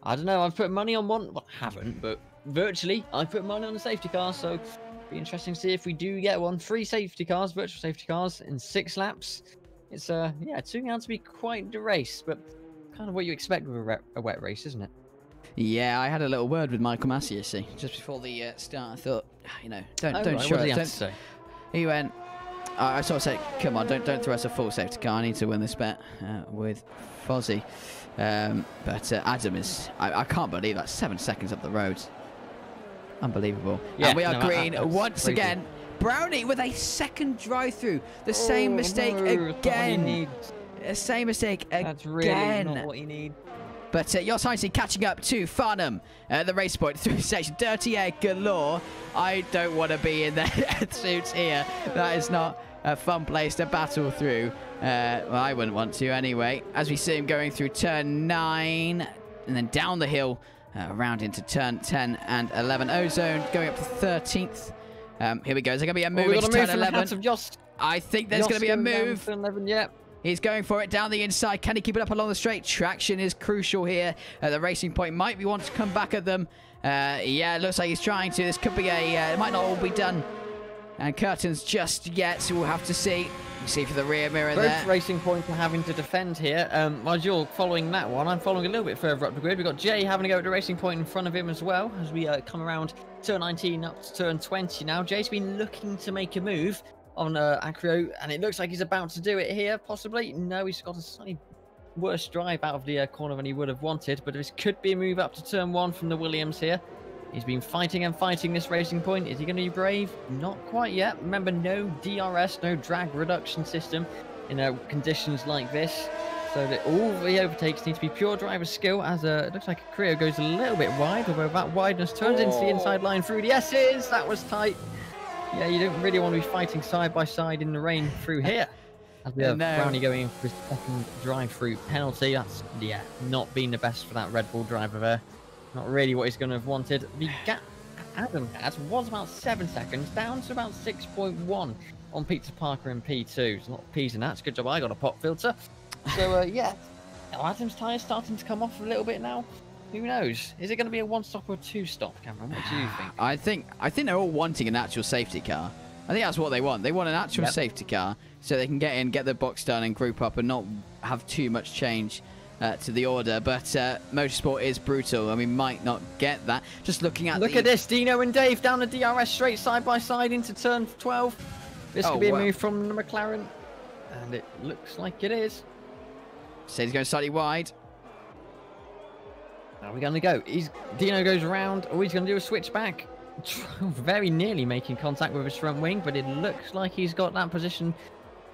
I don't know. I've put money on one. Well, I haven't, but virtually, I've put money on the safety car. So, it'll be interesting to see if we do get one. 3 safety cars, virtual safety cars, in 6 laps. It's, yeah, it's turning out to be quite the race, but kind of what you expect with a wet race, isn't it? Yeah, I had a little word with Michael Massey, you see, just before the start. I thought, you know, don't show it. Say? He went, I sort of say, come on, don't throw us a full safety car. I need to win this bet with Fozzie. But Adam is, I can't believe that, 7 seconds up the road. Unbelievable. Yeah, and we are green once crazy. again. Brownie with a second drive-through. The same mistake again. The same mistake again. That's really not what you need. But you're nicely catching up to Farnham at the race point through section. Dirty air galore. I don't want to be in the suits here. That is not a fun place to battle through. Well, I wouldn't want to anyway. As we see him going through turn 9 and then down the hill around into turn 10 and 11. Ozone going up to 13th. Here we go. Is there going to be a move into turn 11? I think there's going to be a move. 11, yeah. He's going for it down the inside. Can he keep it up along the straight? Traction is crucial here. The racing point might be wanting to come back at them. Yeah, it looks like he's trying to. This could be it might not all be done. And curtains just yet, so we'll have to see. See for the rear mirror there. Both racing points are having to defend here. While you're following that one, I'm following a little bit further up the grid. We've got Jay having to go at the racing point in front of him as well as we come around turn 19 up to turn 20 now. Jay's been looking to make a move on Acro, and it looks like he's about to do it here, possibly. No, he's got a slightly worse drive out of the corner than he would have wanted, but this could be a move up to turn 1 from the Williams here. He's been fighting and fighting this racing point. Is he going to be brave? Not quite yet. Remember, no DRS, no drag reduction system in conditions like this. So that all the overtakes need to be pure driver skill, as it looks like Creo goes a little bit wide, although that wideness turns into the inside line through the S's. That was tight. Yeah, you don't really want to be fighting side by side in the rain through here. As we have Brownie going in for his second drive-through penalty. That's, yeah, not been the best for that Red Bull driver there. Not really what he's going to have wanted. The gap Adam had was about 7 seconds, down to about 6.1 on Peter Parker in P2. It's not P's in that. It's a good job I got a pop filter. So, yeah. Adam's tyres starting to come off a little bit now. Who knows? Is it going to be a one-stop or a two-stop, Cameron? What do you think? I think they're all wanting an actual safety car. I think that's what they want. They want an actual safety car so they can get in, get the box done and group up and not have too much change to the order. But motorsport is brutal and we might not get that. Just looking at Look at this. Dino and Dave down the DRS straight side by side into turn 12. This could be a move from the McLaren. And it looks like it is. So he's going slightly wide. How are we going to go? Dino goes around. Oh, he's going to do a switch back. Very nearly making contact with his front wing, but it looks like he's got that position,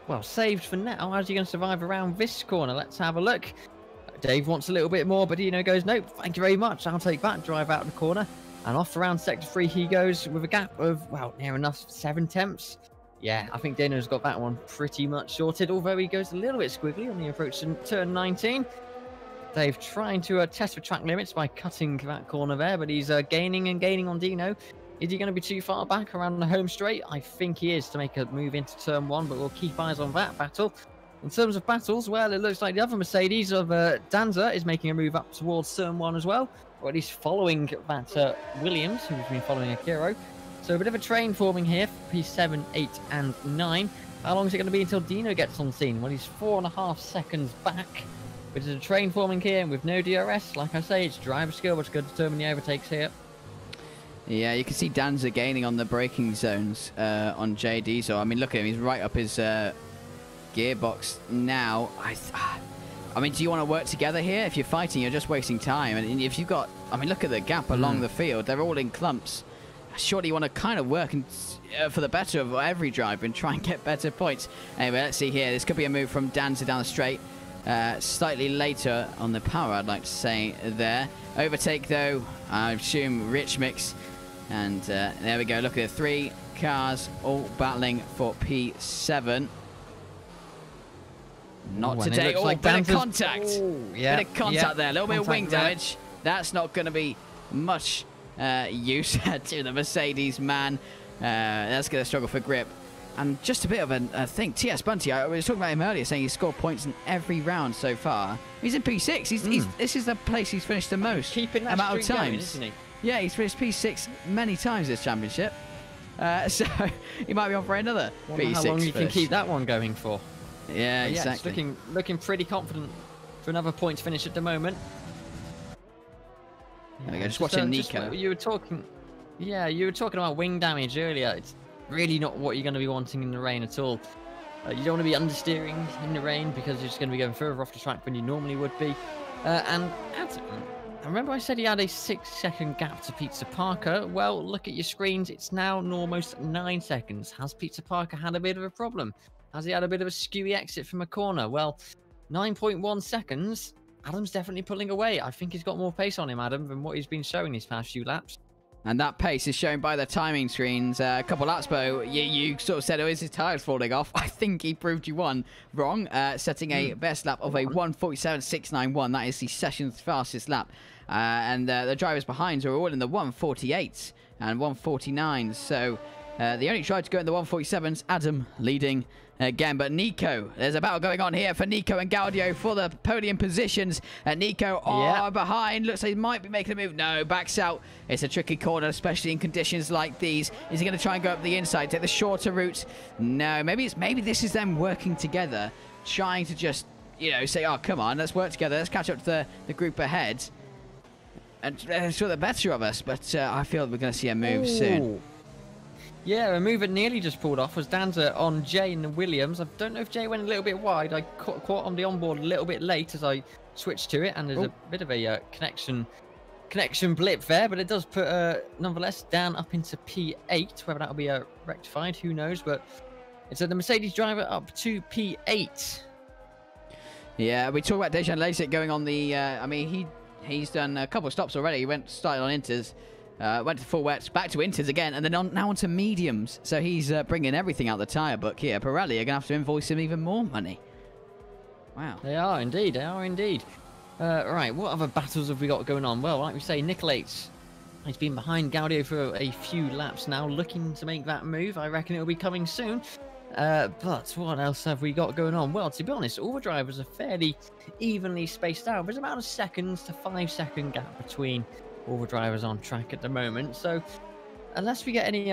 well, saved for now. How's he going to survive around this corner? Let's have a look. Dave wants a little bit more, but Dino goes, nope, thank you very much. I'll take that. Drive out of the corner. And off around sector 3 he goes with a gap of, well, near enough 7 tenths. Yeah, I think Dino's got that one pretty much sorted, although he goes a little bit squiggly on the approach to turn 19. Dave trying to test for track limits by cutting that corner there, but he's gaining and gaining on Dino. Is he going to be too far back around the home straight? I think he is to make a move into turn 1, but we'll keep eyes on that battle. In terms of battles, well, it looks like the other Mercedes of Danza is making a move up towards turn 1 as well, or at least following that Williams, who's been following Akiro. So a bit of a train forming here for P7, 8 and 9. How long is it going to be until Dino gets on scene? Well, he's 4.5 seconds back. But there's a train forming here, and with no DRS, like I say, it's driver skill which could determine the overtakes here. Yeah, you can see Danza gaining on the braking zones on JD. So, I mean, look at him. He's right up his gearbox now. I mean, do you want to work together here? If you're fighting, you're just wasting time. And if you've got... I mean, look at the gap along the field. They're all in clumps. Surely you want to kind of work for the better of every driver and try and get better points. Anyway, let's see here. This could be a move from Danza down the straight. Slightly later on the power, I'd like to say there. Overtake, though, I assume Rich Mix. And there we go. Look at the 3 cars all battling for P7. Not today. Oh, like bit of contact. Bit of contact there. A little bit of wing damage. That's not going to be much use to the Mercedes man. That's going to struggle for grip. And just a bit of a thing. TS Bunty, I was talking about him earlier, saying he's scored points in every round so far. He's in P6. This is the place he's finished the most amount of times. Going, isn't he? Yeah, he's finished P6 many times this championship. So he might be on for another P6. How long you can keep that one going for? Yeah, exactly. It's looking pretty confident for another point to finish at the moment. There we go. Just watching Nico. You were talking about wing damage earlier. really not what you're going to be wanting in the rain at all. You don't want to be understeering in the rain because you're just going to be going further off the track than you normally would be. And Adam, I remember I said he had a 6-second gap to Peter Parker. Well, look at your screens. It's now almost 9 seconds. Has Peter Parker had a bit of a problem? Has he had a bit of a skewy exit from a corner? Well, 9.1 seconds. Adam's definitely pulling away. I think he's got more pace on him, Adam, than what he's been showing these past few laps. And that pace is shown by the timing screens. A couple laps ago, you sort of said, oh, is his tyres falling off? I think he proved you one wrong, setting a best lap of a 1:47.691. That is the session's fastest lap. And the drivers behind are all in the 1:48s and 1:49. So the only try to go in the 1:47s, Adam leading again. But Nico, there's a battle going on here for Nico and Gaudio for the podium positions. Nico behind. Looks like he might be making a move. No, backs out. It's a tricky corner, especially in conditions like these. Is he going to try and go up the inside, take the shorter route? No, maybe this is them working together, trying to just, say, oh, come on, let's work together. Let's catch up to the group ahead. And for the better of us. But I feel we're going to see a move soon. Yeah, a move that nearly just pulled off was Danza on Jay and the Williams. I don't know if Jay went a little bit wide. I caught on the onboard a little bit late as I switched to it, and there's a bit of a connection blip there, but it does put nonetheless Dan up into P8. Whether that'll be rectified, who knows? But it's the Mercedes driver up to P8. Yeah, we talk about Dejan Lasik going on the. He's done a couple of stops already. He started on inters. Went to full wets, back to inters again, and then now onto mediums. So he's bringing everything out the tyre book here. Pirelli are going to have to invoice him even more money. Wow. They are indeed. Right, what other battles have we got going on? Well, like we say, Nicolates, he's been behind Gaudio for a few laps now, looking to make that move. I reckon it'll be coming soon. But what else have we got going on? Well, to be honest, all the drivers are fairly evenly spaced out. There's about a 2 to 5 second gap between all the drivers on track at the moment. So unless we get any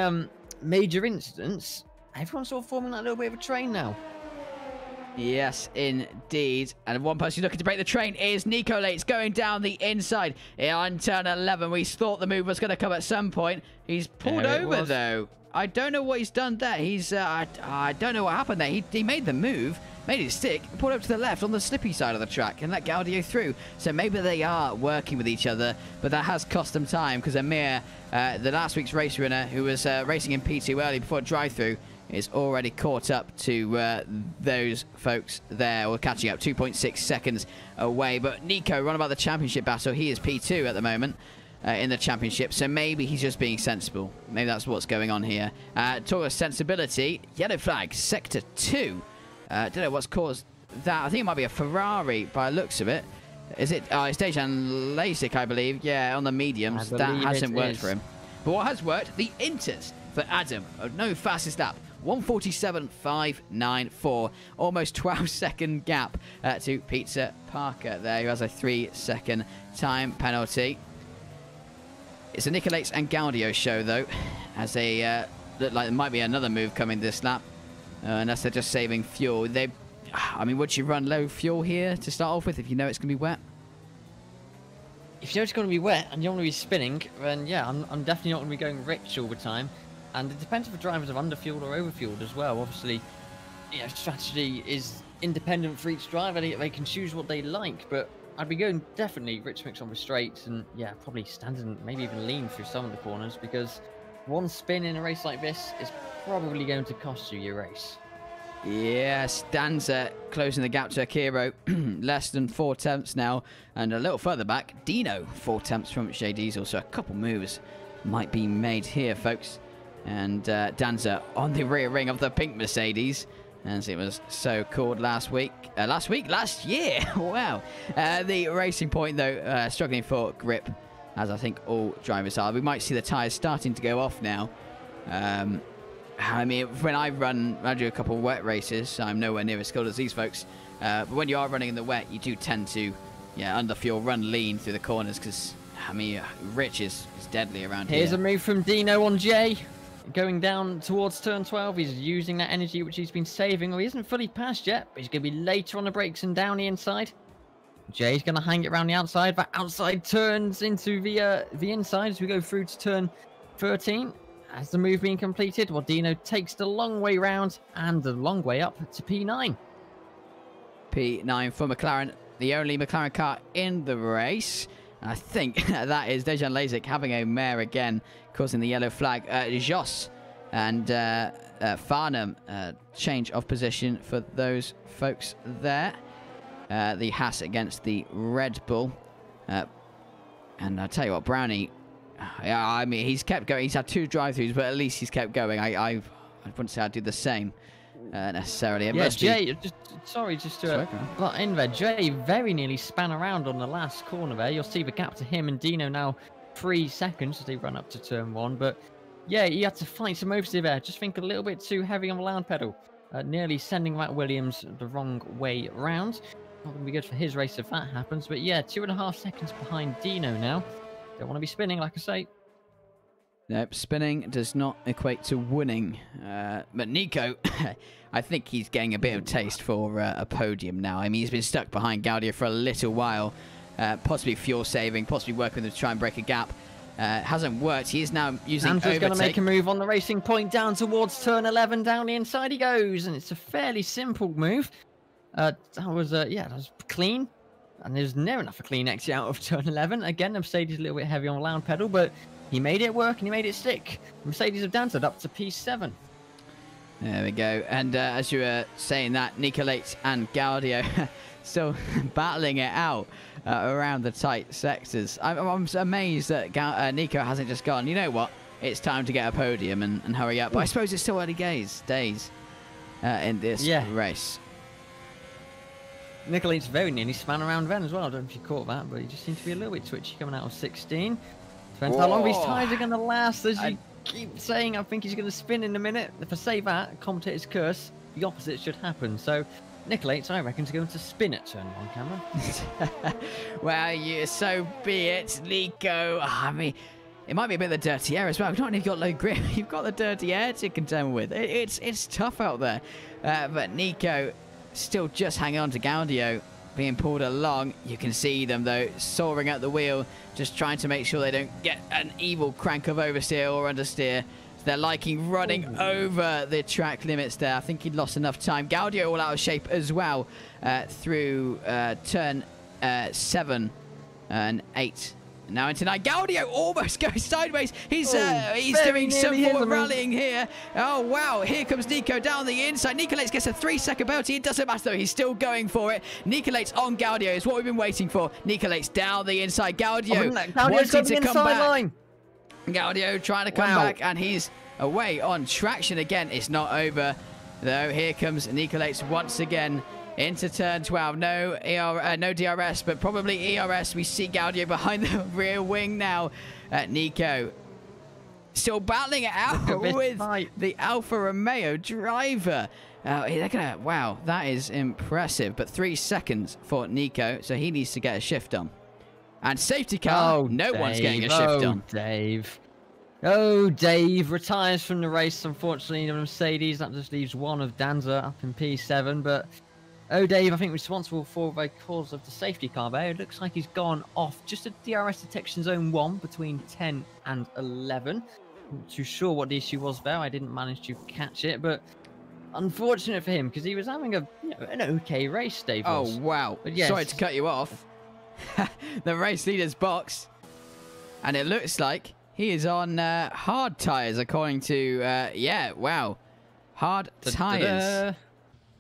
major incidents, everyone's sort of forming that little bit of a train now. Yes, indeed. And one person looking to break the train is Nico Lates going down the inside on turn 11. We thought the move was going to come at some point. He's pulled over, though. I don't know what he's done there. I don't know what happened there. He made the move, made it stick, pulled up to the left on the slippy side of the track and let Gaudio through. So maybe they are working with each other, but that has cost them time because Amir, the last week's race winner, who was racing in P2 early before drive-through, is already caught up to those folks there, or catching up 2.6 seconds away. But Nico, run about the championship battle. He is P2 at the moment. In the championship, so maybe he's just being sensible. Maybe that's what's going on here. Talk of sensibility, yellow flag, sector 2. Don't know what's caused that. I think it might be a Ferrari by the looks of it. Is it? Oh, it's Dejan Lasik, I believe. Yeah, on the mediums. That hasn't worked for him. But what has worked? The inters for Adam. No fastest lap. 1:47.594. Almost 12-second gap to Peter Parker there, who has a 3-second time penalty. It's a Nicolates and Gaudio show, though, as they look like there might be another move coming this lap, unless they're just saving fuel. Would you run low fuel here to start off with if you know it's going to be wet? If you know it's going to be wet and you don't want to be spinning, then yeah, I'm definitely not going to be going rich all the time. And it depends if the drivers are underfueled or overfueled as well. Obviously, strategy is independent for each driver. They can choose what they like, but I'd be going definitely rich mix on the straights and yeah, probably stand and maybe even lean through some of the corners, because one spin in a race like this is probably going to cost you your race. Yes, Danza closing the gap to Akiro, less than 4 tenths now, and a little further back, Dino 4 tenths from Shea Diesel, so a couple moves might be made here, folks. And Danza on the rear ring of the pink Mercedes, as it was so called last year. Wow. The Racing Point, though, struggling for grip, as I think all drivers are. We might see the tyres starting to go off now. When I do a couple of wet races, I'm nowhere near as skilled as these folks. But when you are running in the wet, you do tend to, underfuel, run lean through the corners, because, Rich is deadly around here. Here's a move from Dino on Jay. Going down towards turn 12, he's using that energy which he's been saving. Well, he isn't fully passed yet, but he's going to be later on the brakes and down the inside. Jay's going to hang it around the outside. That outside turns into the inside as we go through to turn 13. has the move been completed? Well, Dino takes the long way round and the long way up to P9. P9 for McLaren, the only McLaren car in the race. I think that is Dejan Lazic having a mare again, causing the yellow flag. Jos and Farnham, change of position for those folks there. The Haas against the Red Bull. And I'll tell you what, Brownie, I mean, he's kept going. He's had 2 drive-throughs, but at least he's kept going. I wouldn't say I'd do the same necessarily. Jay, just to butt in there. Jay very nearly span around on the last corner there. You'll see the gap to him and Dino now 3 seconds as they run up to turn 1. But yeah, he had to fight some oversteer there. Just think a little bit too heavy on the loud pedal. Nearly sending Matt Williams the wrong way round. Not going to be good for his race if that happens. But yeah, 2.5 seconds behind Dino now. Don't want to be spinning, like I say. Nope, spinning does not equate to winning. But Nico, I think he's getting a bit of taste for a podium now. I mean, he's been stuck behind Gaudio for a little while. Possibly fuel saving, possibly working with him to try and break a gap. Hasn't worked. He is now using Andrew's going to make a move on the racing point down towards turn 11. Down the inside he goes. And it's a fairly simple move. That was clean. And there's near enough a clean exit out of turn 11. Again, the Mercedes a little bit heavy on the loud pedal, but he made it work and he made it stick. Mercedes have danced up to P7. There we go. And as you were saying that, Nico Lates and Gaudio still battling it out around the tight sectors. I'm amazed that Nico hasn't just gone, you know what, it's time to get a podium and hurry up. But I suppose it's still early days in this race. Nicolet's very nearly span around then as well. I don't know if you caught that, but he just seems to be a little bit twitchy coming out of 16. Depends how long these tyres are going to last. As you keep saying, I think he's going to spin in a minute. If I say that, commentator's curse, the opposite should happen. So Nicolet's, I reckon, is going to spin at turn 1, Cameron. Well, so be it, Nico. I mean, it might be a bit of the dirty air as well. Not only have you got low grip, you've got the dirty air to contend with. It's tough out there. But Nico still just hanging on to Gaudio, being pulled along. You can see them, though, soaring at the wheel, just trying to make sure they don't get an evil crank of oversteer or understeer. They're liking running over the track limits there. I think he'd lost enough time. Gaudio all out of shape as well through turn 7 and 8. Now into 9. Gaudio almost goes sideways. He's doing some form of rallying here. Oh, wow. Here comes Nico down the inside. Nicoletes gets a 3-second penalty. It doesn't matter, though. He's still going for it. Nicoletes on Gaudio is what we've been waiting for. Nicoletes down the inside. Gaudio wanting to come back. Gaudio trying to come back, and he's away on traction again. It's not over, though. Here comes Nicoletes once again into turn 12. No DRS, but probably ERS. We see Gaudio behind the rear wing now. Nico still battling it out with the Alfa Romeo driver. Wow, that is impressive. But 3 seconds for Nico, so he needs to get a shift on. And safety car, one's getting a shift on. Dave retires from the race, unfortunately. The Mercedes, that just leaves one of Danza up in P7, but Dave, I think, responsible for the cause of the safety car there. It looks like he's gone off just a DRS detection zone 1 between 10 and 11. Not too sure what the issue was there. I didn't manage to catch it, but unfortunate for him because he was having an okay race, Dave. Oh, wow. But yes, sorry to cut you off. The race leader's box. And it looks like he is on hard tyres, according to, hard tyres.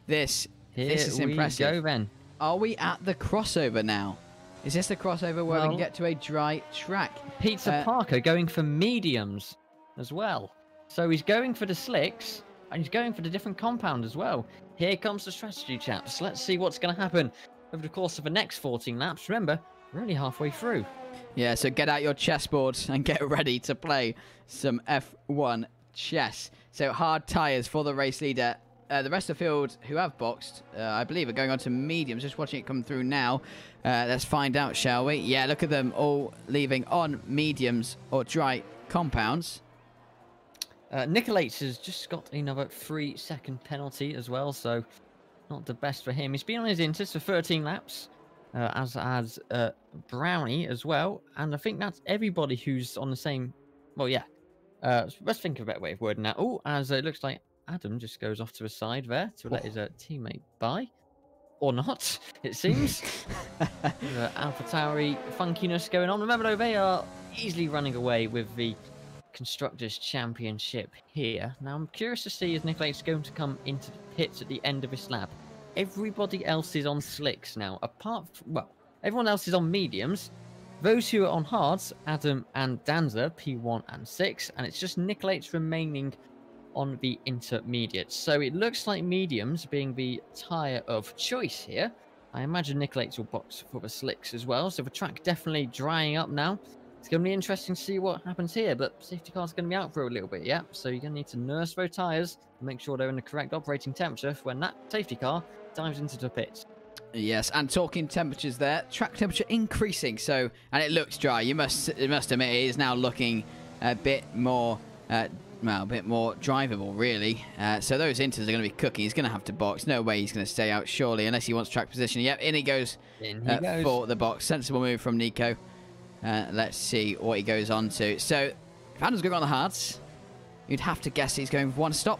This is impressive. Go, then. Are we at the crossover now? Is this the crossover where we can get to a dry track? Pizza Parker going for mediums as well. So he's going for the slicks, and he's going for the different compound as well. Here comes the strategy, chaps. Let's see what's going to happen over the course of the next 14 laps. Remember, we're only halfway through. Yeah, so get out your chessboard and get ready to play some F1 chess. So hard tyres for the race leader. The rest of the field who have boxed, I believe, are going on to mediums. Just watching it come through now. Let's find out, shall we? Yeah, look at them all leaving on mediums or dry compounds. Nicoletes has just got another 3-second penalty as well, so not the best for him. He's been on his inters for 13 laps, as has Brownie as well. And I think that's everybody who's on the same... Well, yeah. Let's think of a better way of wording that. Oh, as it looks like Adam just goes off to a side there to let his teammate by. Or not, it seems. AlphaTauri funkiness going on. Remember, though, they are easily running away with the Constructors' Championship here. Now, I'm curious to see if Nicolate's going to come into the pits at the end of this lap. Everybody else is on slicks now, apart from, well, everyone else is on mediums. Those who are on hards, Adam and Danza, P1 and 6, and it's just Nicolate's remaining on the intermediates. So it looks like mediums being the tyre of choice here. I imagine Nicolate's will box for the slicks as well. So the track definitely drying up now. It's going to be interesting to see what happens here, but safety car's going to be out for a little bit, yeah? So you're going to need to nurse those tyres and make sure they're in the correct operating temperature for when that safety car dives into the pits. Yes, and talking temperatures there, track temperature increasing, so, and it looks dry. You must admit it is now looking a bit more well, a bit more drivable, really. So those inters are going to be cooking. He's going to have to box. No way he's going to stay out, surely, unless he wants track position. Yep, in he goes, for the box. Sensible move from Nico. Let's see what he goes on to. So, if Adam's going on the hards, you'd have to guess he's going for one stop.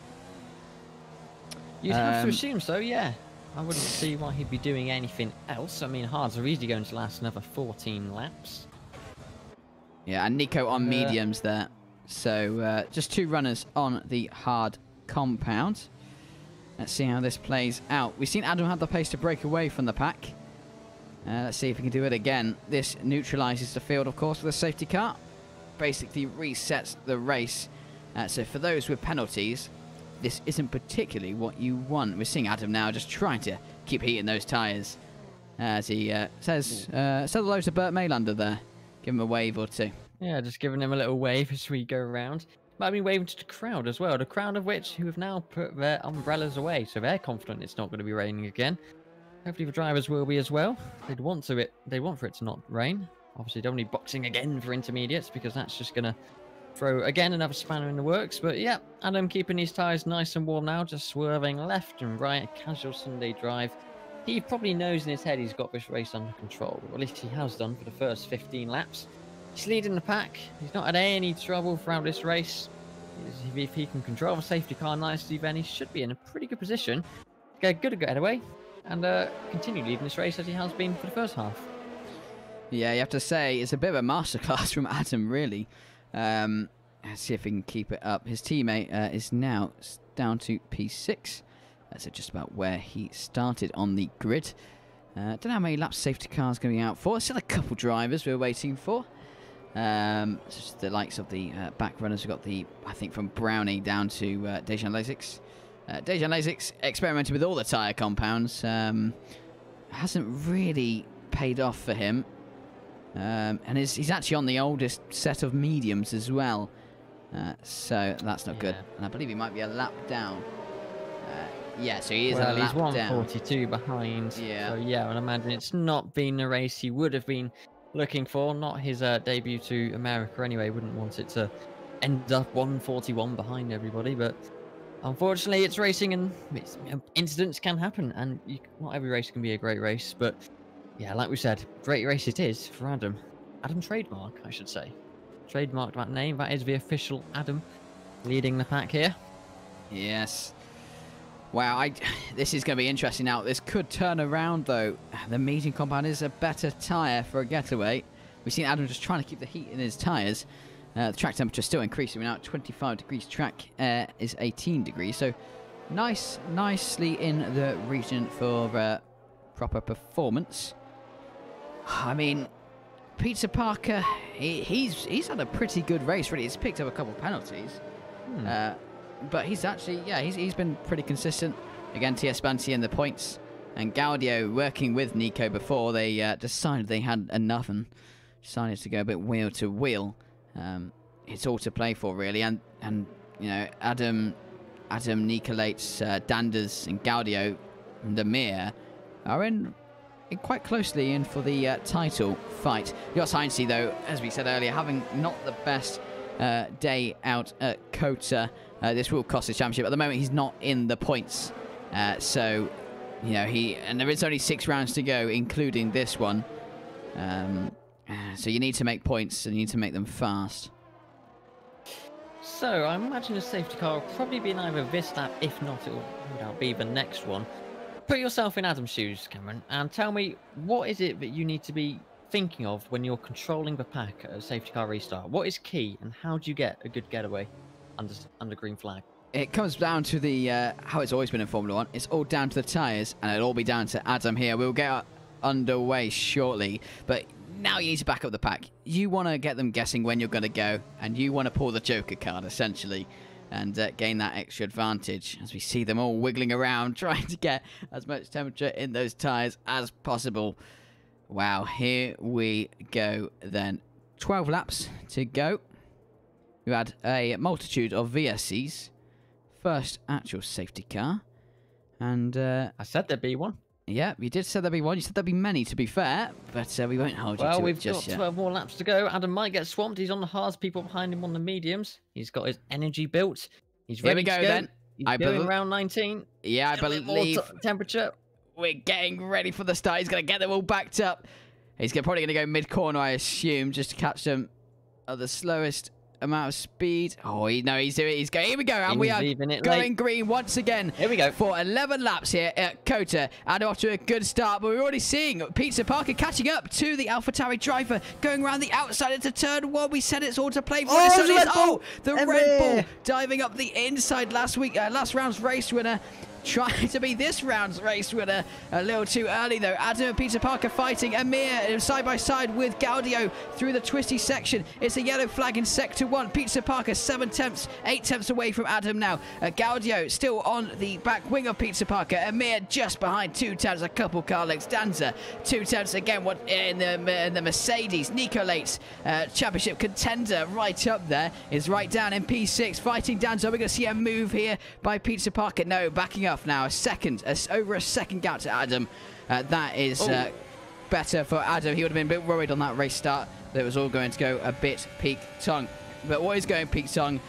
You'd have to assume so, yeah. I wouldn't see why he'd be doing anything else. I mean, hards are easily going to last another 14 laps. Yeah, and Nico on mediums there. So, just two runners on the hard compound. Let's see how this plays out. We've seen Adam have the pace to break away from the pack. Let's see if he can do it again. This neutralises the field, of course, with a safety car. Basically resets the race. So for those with penalties, this isn't particularly what you want. We're seeing Adam now just trying to keep heating those tyres. As he says hello to Bert Maylander there. Give him a wave or two. Yeah, just giving him a little wave as we go around. Might be waving to the crowd as well. The crowd of which who have now put their umbrellas away. So they're confident it's not going to be raining again. Hopefully the drivers will be as well. They want for it to not rain. Obviously don't need boxing again for intermediates because that's just going to throw again another spanner in the works. But yeah, Adam keeping his tyres nice and warm now, just swerving left and right, a casual Sunday drive. He probably knows in his head he's got this race under control, or at least he has done for the first 15 laps. He's leading the pack. He's not had any trouble throughout this race. If he can control the safety car nicely, then he should be in a pretty good position. Get good getaway and continue leading this race as he has been for the first half. Yeah, you have to say, it's a bit of a masterclass from Adam, really. Let's see if he can keep it up. His teammate is now down to P6. That's just about where he started on the grid. Don't know how many laps safety car's going to be out for. Still a couple drivers we're waiting for. Just the likes of the back runners. We've got I think from Brownie down to Dejan Lasix. Dejan Lasix experimented with all the tyre compounds. Hasn't really paid off for him. And he's actually on the oldest set of mediums as well. So that's not good. And I believe he might be a lap down. Yeah, so he is a lap down. He's 142 behind. Yeah. So yeah, I'd imagine it's not been the race he would have been looking for. Not his debut to America anyway. Wouldn't want it to end up 141 behind everybody. But unfortunately, it's racing and incidents can happen. And not every race can be a great race. But yeah, like we said, great race it is for Adam. Adam Trademark, I should say. Trademarked that name. That is the official Adam leading the pack here. Yes. Wow, this is going to be interesting now. This could turn around, though. The medium compound is a better tyre for a getaway. We've seen Adam just trying to keep the heat in his tyres. The track temperature is still increasing. We're now at 25 degrees. Track air is 18 degrees. So nicely in the region for proper performance. I mean, Peter Parker, he's had a pretty good race, really. He's picked up a couple of penalties. But he's actually, he's been pretty consistent. Again, TS Banty in the points. And Gaudio working with Nico before they decided they had enough and decided to go a bit wheel to wheel. It's all to play for, really. And you know, Adam Nicolates, Danders and Gaudio and Demir are in quite closely in for the title fight. Jos Heinze, though, as we said earlier, having not the best day out at Kota. This will cost the championship. At the moment, he's not in the points. So, you know, and there is only 6 rounds to go, including this one. So you need to make points, and you need to make them fast. So I imagine the safety car will probably be in either this lap, if not, it will no doubt be the next one. Put yourself in Adam's shoes, Cameron, and tell me, what is it that you need to be thinking of when you're controlling the pack at a safety car restart? What is key, and how do you get a good getaway under green flag? It comes down to the how it's always been in Formula 1. It's all down to the tyres, and it'll all be down to Adam here. We'll get underway shortly, but now you need to back up the pack. You want to get them guessing when you're going to go, and you want to pull the Joker card, essentially, and gain that extra advantage as we see them all wiggling around, trying to get as much temperature in those tyres as possible. Wow, here we go then. 12 laps to go. We had a multitude of VSCs. First actual safety car. And I said there'd be one. Yeah, you did say there'd be one. You said there'd be many, to be fair, but we won't hold you to it just yet. Well, we've got 12 more laps to go. Adam might get swamped. He's on the hards, people behind him on the mediums. He's got his energy built. He's ready to go. Then. He's going round 19. Yeah, I believe temperature. We're getting ready for the start. He's going to get them all backed up. He's probably going to go mid-corner, I assume, just to catch them at the slowest amount of speed. Oh, he's doing it. He's going. Here we go. And we are going green once again. Here we go. For 11 laps here at Kota. And off to a good start. But we're already seeing Pizza Parker catching up to the AlphaTauri driver. Going around the outside into turn one. We said it's all to play for. The Red Bull diving up the inside last round's race winner. Trying to be this round's race winner a little too early, though. Adam and Peter Parker fighting. Amir side by side with Gaudio through the twisty section. It's a yellow flag in sector 1. Peter Parker 7 tenths, 8 tenths away from Adam now. Gaudio still on the back wing of Peter Parker. Amir just behind 2 tenths, a couple car lengths. Danza 2 tenths again. What in the Mercedes? Nico Lates, championship contender, right up there, is right down in P6 fighting Danza. We're going to see a move here by Peter Parker. No, backing up now, over a second gap to Adam. That is better for Adam. He would have been a bit worried on that race start that it was all going to go a bit peak-tongue. But what is going peak-tongue?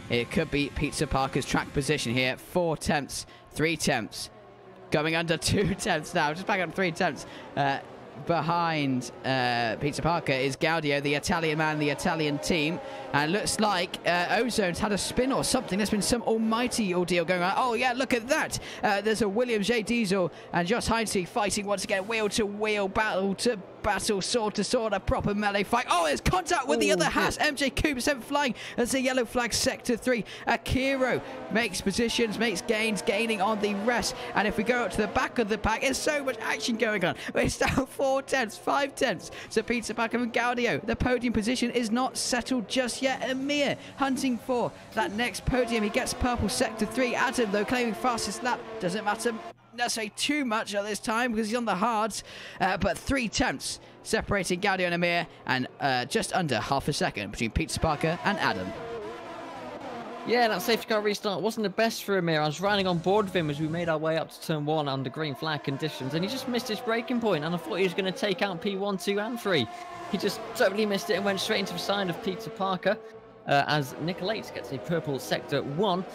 It could be Peter Parker's track position here. 4 tenths, 3 tenths, going under 2 tenths now, just back up 3 tenths. Behind Peter Parker is Gaudio, the Italian man, the Italian team. And looks like Ozone's had a spin or something. There's been some almighty ordeal going on. Oh, yeah, look at that. There's a Williams J. Diesel and Josh Heinze fighting once again. Wheel to wheel, battle to battle, sword to sword, a proper melee fight. Oh, there's contact with the other Haas. MJ Cooper sent flying. There's a yellow flag, sector 3. Akiro makes positions, makes gains, gaining on the rest. And if we go up to the back of the pack, there's so much action going on. It's down 4 tenths, 5 tenths. So Peter Parker and Gaudio. The podium position is not settled just yet. Amir hunting for that next podium. He gets purple, sector 3. Adam, though, claiming fastest lap. Doesn't matter necessarily too much at this time because he's on the hards, but 3 tenths separating Gaudio and Amir, and just under half a second between Peter Parker and Adam. Yeah, that safety car restart wasn't the best for Amir. I was riding on board with him as we made our way up to turn 1 under green flag conditions, and he just missed his braking point, and I thought he was going to take out P1, 2 and 3. He just totally missed it and went straight into the side of Peter Parker as Nicolates gets a purple sector 1.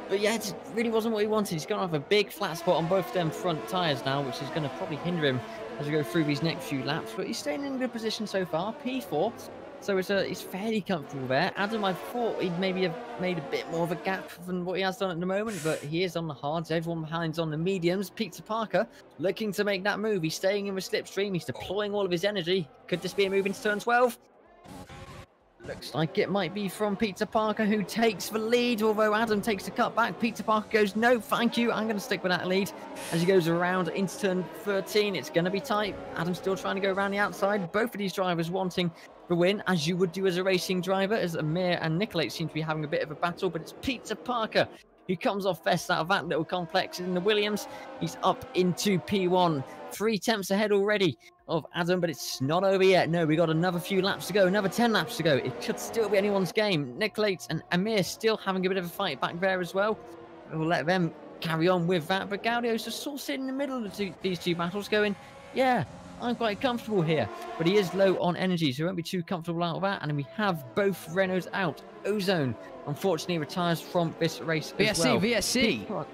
But yeah, it really wasn't what he wanted. He's going to have a big flat spot on both them front tyres now, which is going to probably hinder him as we go through these next few laps. But he's staying in a good position so far, P4. So it's fairly comfortable there. Adam, I thought he'd maybe have made a bit more of a gap than what he has done at the moment, but he is on the hards. Everyone behind's on the mediums. Peter Parker looking to make that move. He's staying in the slipstream. He's deploying all of his energy. Could this be a move into turn 12? Looks like it might be from Peter Parker, who takes the lead, although Adam takes the cut back. Peter Parker goes, no, thank you. I'm going to stick with that lead. As he goes around into turn 13, it's going to be tight. Adam's still trying to go around the outside. Both of these drivers wanting the win, as you would do as a racing driver, as Amir and Nicolate seem to be having a bit of a battle, but it's Peter Parker who comes off best out of that little complex in the Williams. He's up into P1, 3 tenths ahead already of Adam, but it's not over yet. No, we got another few laps to go, another 10 laps to go. It could still be anyone's game. Nicolate and Amir still having a bit of a fight back there as well. We'll let them carry on with that, but Gaudio's just sort of sitting in the middle of these two battles going, yeah, I'm quite comfortable here, but he is low on energy, so he won't be too comfortable out of that. And then we have both Renaults out. Ozone, unfortunately, retires from this race as well. VSC.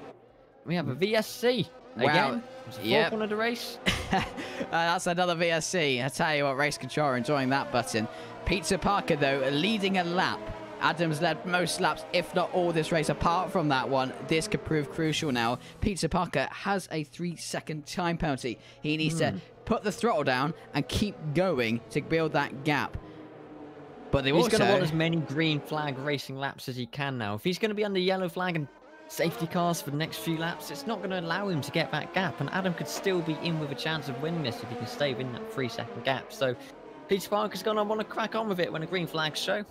We have a VSC. Again, it's the fourth one of the race. That's another VSC. I tell you what, race control enjoying that button. Peter Parker, though, leading a lap Adam's led most laps, if not all, this race. Apart from that one, this could prove crucial now. Peter Parker has a 3-second time penalty. He needs to put the throttle down and keep going to build that gap. But he's going to want as many green flag racing laps as he can now. If he's going to be on the yellow flag and safety cars for the next few laps, it's not going to allow him to get that gap. And Adam could still be in with a chance of winning this if he can stay within that 3-second gap. So Peter Parker's going to want to crack on with it when the green flags show.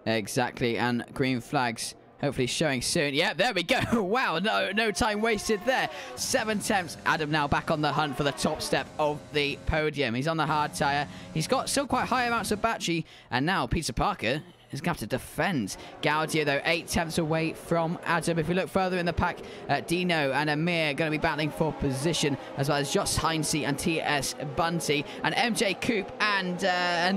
Exactly, and green flags hopefully showing soon. Yeah, there we go. Wow, no time wasted there. 7 attempts. Adam now back on the hunt for the top step of the podium. He's on the hard tyre. He's got still quite high amounts of battery, and now Peter Parker is going to have to defend. Gaudio, though, 8 tenths away from Adam. If we look further in the pack, Dino and Amir going to be battling for position, as well as Josh Heinze and TS Bunty. And MJ Coupe and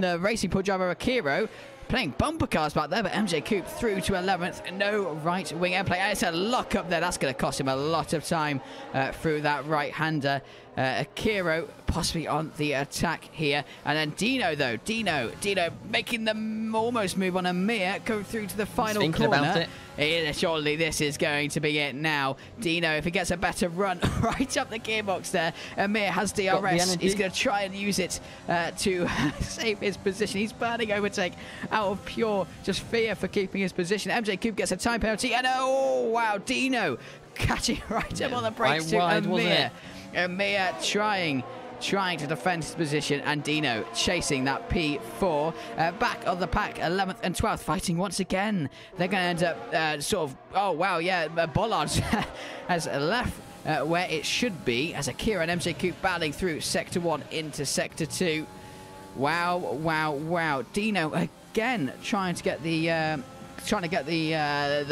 the Racing Pool driver Akiro playing bumper cars back there, but MJ Coupe through to 11th. No right wing end play. It's a lock up there. That's going to cost him a lot of time through that right-hander. Akiro possibly on the attack here. And then Dino, though. Dino making them almost move on Amir. Go through to the final corner. About it. Surely this is going to be it now. Dino, if he gets a better run right up the gearbox there. Amir has DRS. He's going to try and use it to save his position. He's burning overtake out of pure just fear for keeping his position. MJ Coupe gets a time penalty. And oh, wow, Dino catching right up on the brakes to Amir. Amir trying to defend his position, and Dino chasing that P4. Back of the pack, 11th and 12th, fighting once again. They're going to end up sort of, oh wow, yeah, Bollard has left where it should be, as Keiran and MJ Coupe battling through Sector 1 into Sector 2. Wow. Dino again trying to get the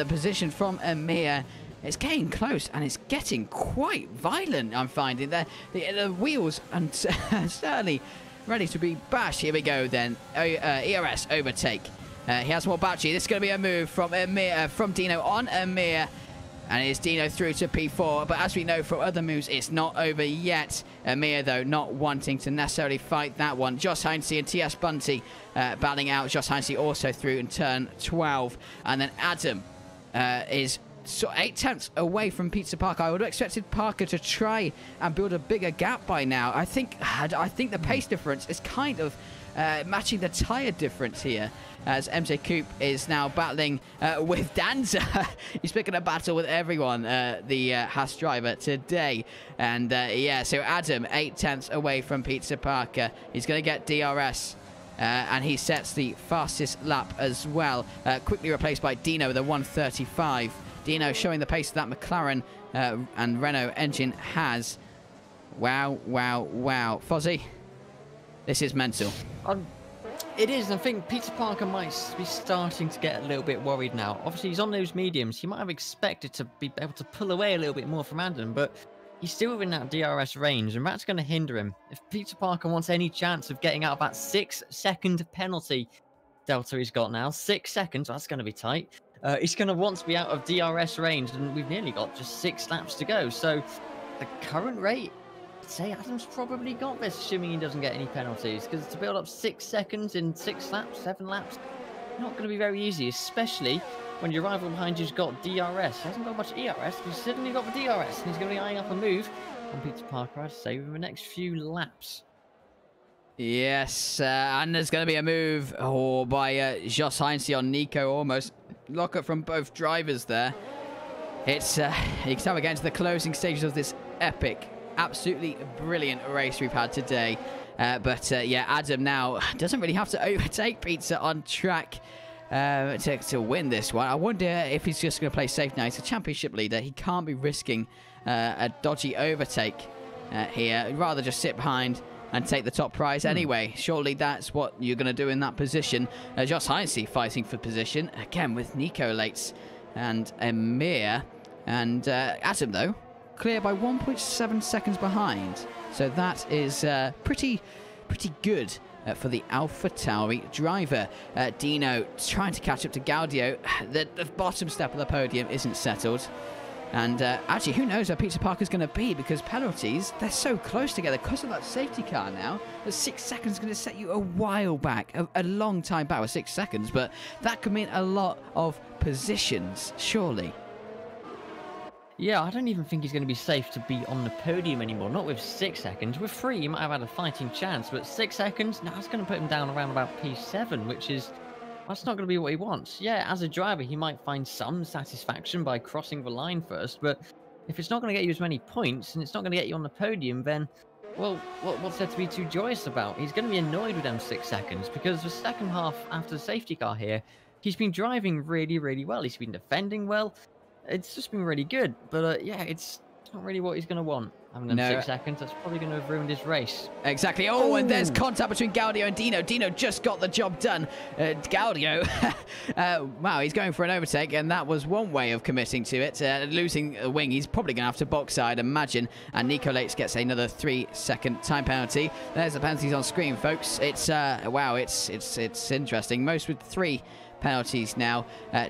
position from Amir. It's getting close, and it's getting quite violent, I'm finding. The wheels and certainly ready to be bashed. Here we go, then. ERS overtake. He has more battery. This is going to be a move from Dino on Amir. And it's Dino through to P4. But as we know from other moves, it's not over yet. Amir, though, not wanting to necessarily fight that one. Josh Heinze and TS Bunty battling out. Josh Heinze also through in turn 12. And then Adam is... So 8 tenths away from Peter Parker. I would have expected Parker to try and build a bigger gap by now. I think the pace difference is kind of matching the tyre difference here, as MJ Coupe is now battling with Danza. He's picking a battle with everyone, the Haas driver today. And yeah, so Adam 8 tenths away from Peter Parker. He's going to get DRS. And he sets the fastest lap as well. Quickly replaced by Dino with a 1:35. Dino showing the pace that McLaren and Renault engine has. Wow. Fozzie, this is mental. It is. I think Peter Parker might be starting to get a little bit worried now. Obviously, he's on those mediums. He might have expected to be able to pull away a little bit more from Adam, but he's still within that DRS range, and that's going to hinder him. If Peter Parker wants any chance of getting out of that 6-second penalty delta he's got now, 6 seconds, that's going to be tight. He's going to want to be out of DRS range, and we've nearly got just 6 laps to go. So the current rate, I'd say Adam's probably got this, assuming he doesn't get any penalties, because to build up 6 seconds in 6 laps, 7 laps, not going to be very easy, especially when your rival behind you's got DRS. He hasn't got much ERS, but he's certainly got the DRS, and he's going to be eyeing up a move on Peter Parker, I'd say, within the next few laps. Yes, and there's going to be a move by Josh Heinze on Nico, almost. Lock up from both drivers there. It's you can get into the closing stages of this epic, absolutely brilliant race we've had today. But yeah, Adam now doesn't really have to overtake Pizza on track to win this one. I wonder if he's just going to play safe now. He's a championship leader. He can't be risking a dodgy overtake here. He'd rather just sit behind and take the top prize anyway. Surely that's what you're going to do in that position. Josh Heinze fighting for position, again with Nico Lates and Amir. And Adam, though, clear by 1.7 seconds behind. So that is pretty good for the AlphaTauri driver. Dino trying to catch up to Gaudio. The bottom step of the podium isn't settled. And actually, who knows where Peter Parker's going to be, because penalties, they're so close together because of that safety car now. The 6 seconds is going to set you a while back, a long time back with 6 seconds, but that could mean a lot of positions, surely. Yeah, I don't even think he's going to be safe to be on the podium anymore. Not with 6 seconds. With 3, he might have had a fighting chance, but 6 seconds, no, it's going to put him down around about P7, which is... that's not going to be what he wants. Yeah, as a driver, he might find some satisfaction by crossing the line first, but if it's not going to get you as many points and it's not going to get you on the podium, then, well, what's there to be too joyous about? He's going to be annoyed with them 6 seconds, because the second half after the safety car here, he's been driving really, really well. He's been defending well. It's just been really good, but yeah, it's not really what he's going to want. Having them 6 seconds, that's probably going to have ruined his race. Exactly. Oh, and there's contact between Gaudio and Dino. Dino just got the job done. Gaudio, wow, he's going for an overtake, and that was one way of committing to it. Losing a wing, he's probably going to have to box, I'd imagine. And Nico Lates gets another 3-second time penalty. There's the penalties on screen, folks. It's wow, it's interesting. Most with 3 penalties now.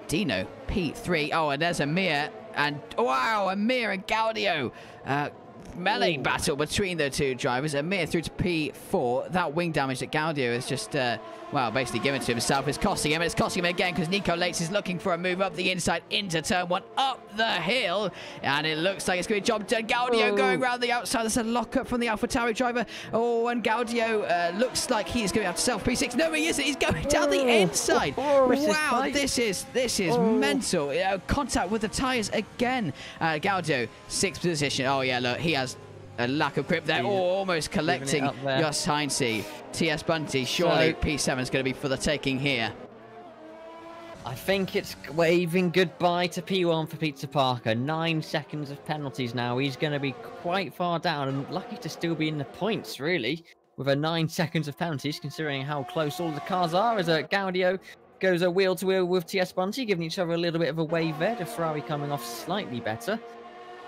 Dino, P3. Oh, and there's Amir, and wow, Amir and Gaudio. Melee battle between the two drivers. Amir through to P4. That wing damage that Gaudio is just, well, basically given to himself. It's costing him. It's costing him again because Nico Lates is looking for a move up the inside into turn 1, up the hill. And it looks like it's going to be job done. Gaudio going around the outside. There's a lockup from the AlphaTauri driver. Oh, and Gaudio looks like he's going to have to self P6. No, he isn't. He's going down the inside. Wow, this is mental. Contact with the tyres again. Gaudio, 6th position. Oh, yeah, look, he has a lack of grip there. Oh, almost collecting Jos Heinze. TS Bunty, surely P7 is going to be for the taking here. I think it's waving goodbye to P1 for Peter Parker. 9 seconds of penalties now. He's going to be quite far down and lucky to still be in the points, really, with a 9 seconds of penalties, considering how close all the cars are. As Gaudio goes a wheel to wheel with TS Bunty, giving each other a little bit of a wave there. The Ferrari coming off slightly better.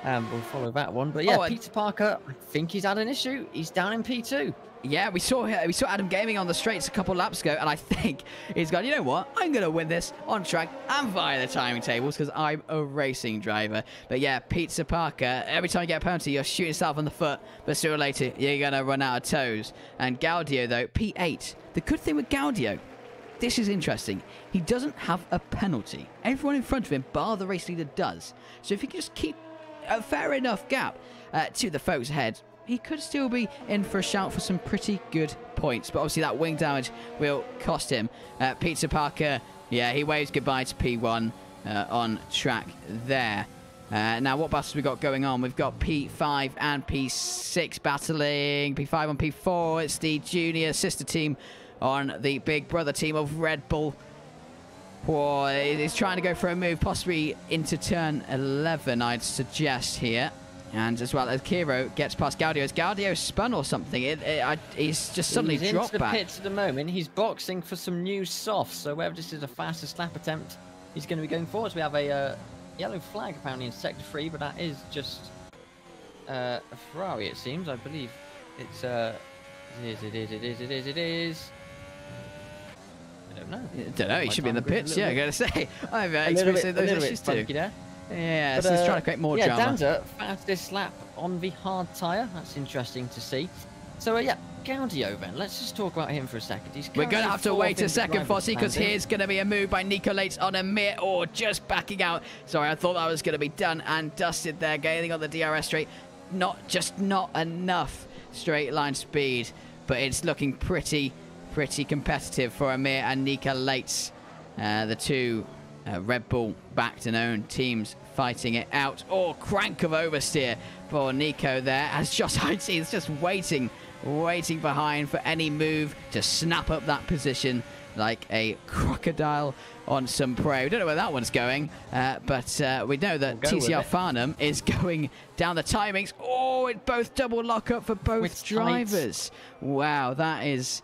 We'll follow that one. But yeah, Peter Parker, I think he's had an issue. He's down in P2. Yeah, we saw Adam Gaming on the straights a couple laps ago, and I think he's gone, you know what? I'm going to win this on track and via the timing tables because I'm a racing driver. But yeah, Peter Parker, every time you get a penalty, you're shooting yourself in the foot, but sooner or later, you're going to run out of toes. And Gaudio, though, P8. The good thing with Gaudio, this is interesting. He doesn't have a penalty. Everyone in front of him, bar the race leader, does. So if he can just keep a fair enough gap to the folks ahead, he could still be in for a shout for some pretty good points. But obviously that wing damage will cost him. Peter Parker, yeah, he waves goodbye to P1 on track there. Now, what battles we got going on? We've got P5 and P6 battling. P5 on P4. It's the junior sister team on the big brother team of Red Bull. He's trying to go for a move, possibly into turn 11, I'd suggest here. And as well as Keiran gets past Gaudio. Is Gaudio spun or something? He's just suddenly dropped into the back. pits at the moment. He's boxing for some new softs. So whether this is a fastest lap attempt, he's going to be going forwards. We have a yellow flag apparently in sector 3, but that is just a Ferrari, it seems. I believe it's it is. I don't know. He should be in the pits. Yeah, I gotta say, I've experienced those issues too. Yeah, so he's trying to create more drama. Yeah, Danza, fastest lap on the hard tyre. That's interesting to see. So, yeah, Gaudio then. Let's just talk about him for a second. We're going to have to wait a second, Fossey, because here's going to be a move by Nico Lates on Amir, or just backing out. Sorry, I thought that was going to be done and dusted there, gaining on the DRS straight. Not enough straight line speed, but it's looking pretty competitive for Amir and Nico Lates. The two Red Bull backed and owned teams fighting it out. Oh, crank of oversteer for Nico there, as Jos Heinze is just waiting behind for any move to snap up that position like a crocodile on some prey. We don't know where that one's going, but we know that TCR Farnham is going down the timings. Oh, it both double lock up for both drivers. Wow, that is...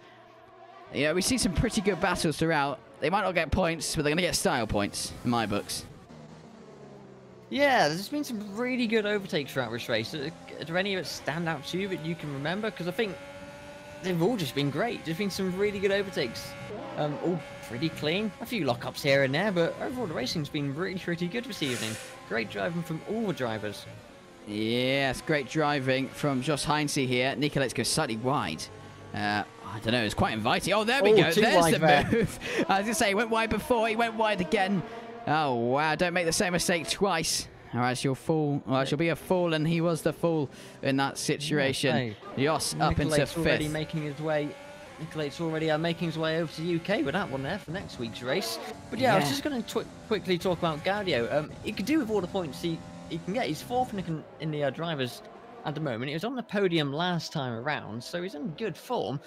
Yeah, we see some pretty good battles throughout. They might not get points, but they're going to get style points, in my books. Yeah, there's been some really good overtakes throughout this race. Are there any that stand out to you that you can remember? Because I think they've all just been great. There's been some really good overtakes. All pretty clean. A few lockups here and there, but overall the racing's been really pretty good this evening. Great driving from all the drivers. Yes, great driving from Josh Heinze here. Nico Let's go slightly wide. I don't know, it's quite inviting. Oh, there we go. There's the move. I was going to say, he went wide before. He went wide again. Oh, wow. Don't make the same mistake twice. Or else you'll fall. Well, she'll be a fool, and he was the fool in that situation. Jos up into fifth. Already making his way. Nicolate's already making his way over to the UK with that one there for next week's race. But yeah, I was just going to quickly talk about Gaudio. He could do with all the points he can get. He's fourth in the drivers at the moment. He was on the podium last time around, so he's in good form.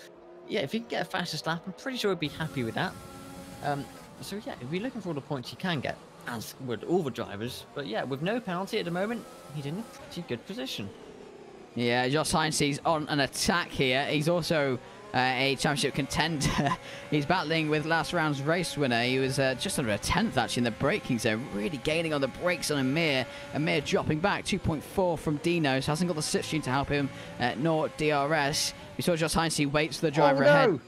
Yeah, if he can get a fastest lap, I'm pretty sure he'd be happy with that. So yeah, he'd be looking for all the points he can get, as would all the drivers. But yeah, with no penalty at the moment, he's in a pretty good position. Yeah, Josh Heinze's on an attack here. He's also a championship contender. He's battling with last round's race winner. He was just under a 10th actually in the braking zone, really gaining on the brakes on Amir. Amir dropping back 2.4 from Dinos. Hasn't got the slipstream to help him, nor DRS. We saw Josh Heinze waits for the driver ahead.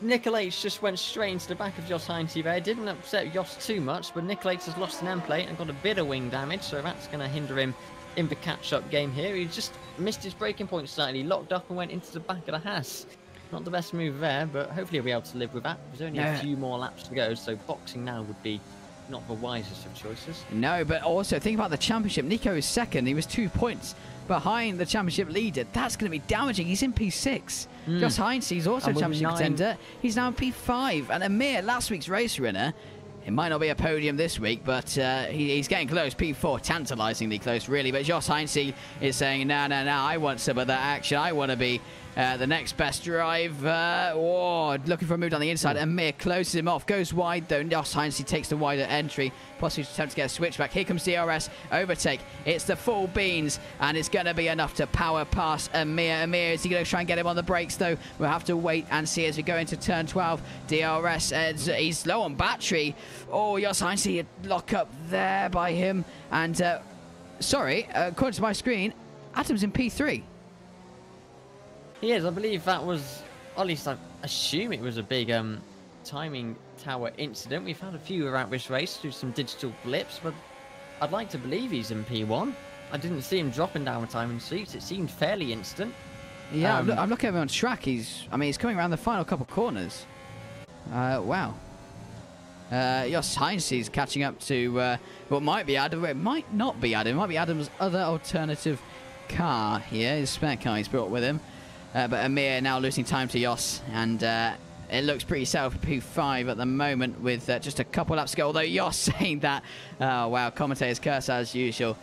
Nicolates just went straight into the back of Josh Heinze there. Didn't upset Jos too much, but Nicolates has lost an end plate and got a bit of wing damage, so that's going to hinder him in the catch-up game here. He just missed his braking point slightly, locked up and went into the back of the Haas. Not the best move there, but hopefully he'll be able to live with that. There's only a few more laps to go, so boxing now would be not the wisest of choices. No, but also think about the championship. Nico is second. He was 2 points behind the championship leader. That's going to be damaging. He's in P6. Josh Heinze, he's also a championship contender. He's now in P5. And Amir, last week's race winner, it might not be a podium this week, but he's getting close. P4, tantalizingly close, really. But Josh Heinze is saying, no, I want some of that action. I want to be the next best driver. Looking for a move down the inside. Amir closes him off. Goes wide, though. Josh Heinze takes the wider entry. Possibly attempt to get a switchback. Here comes DRS. Overtake. It's the full beans, and it's going to be enough to power past Amir. Amir, is he going to try and get him on the brakes, though? We'll have to wait and see as we go into turn 12. DRS, he's low on battery. Oh, Josh Heinze, lock up there by him. And, sorry, according to my screen, Adam's in P3. He is. I believe that was, at least I assume it was a big timing tower incident. We've had a few around this race through some digital blips, but I'd like to believe he's in P1. I didn't see him dropping down the timing seats. It seemed fairly instant. Yeah, I'm looking at him on track. He's coming around the final couple corners. Wow. Josh Heinze is catching up to what might be Adam. It might not be Adam. It might be Adam's other alternative car here. His spare car he's brought with him. But Amir now losing time to Jos, and it looks pretty set for P5 at the moment with just a couple laps to go. Although Jos saying that, wow, commentators curse as usual.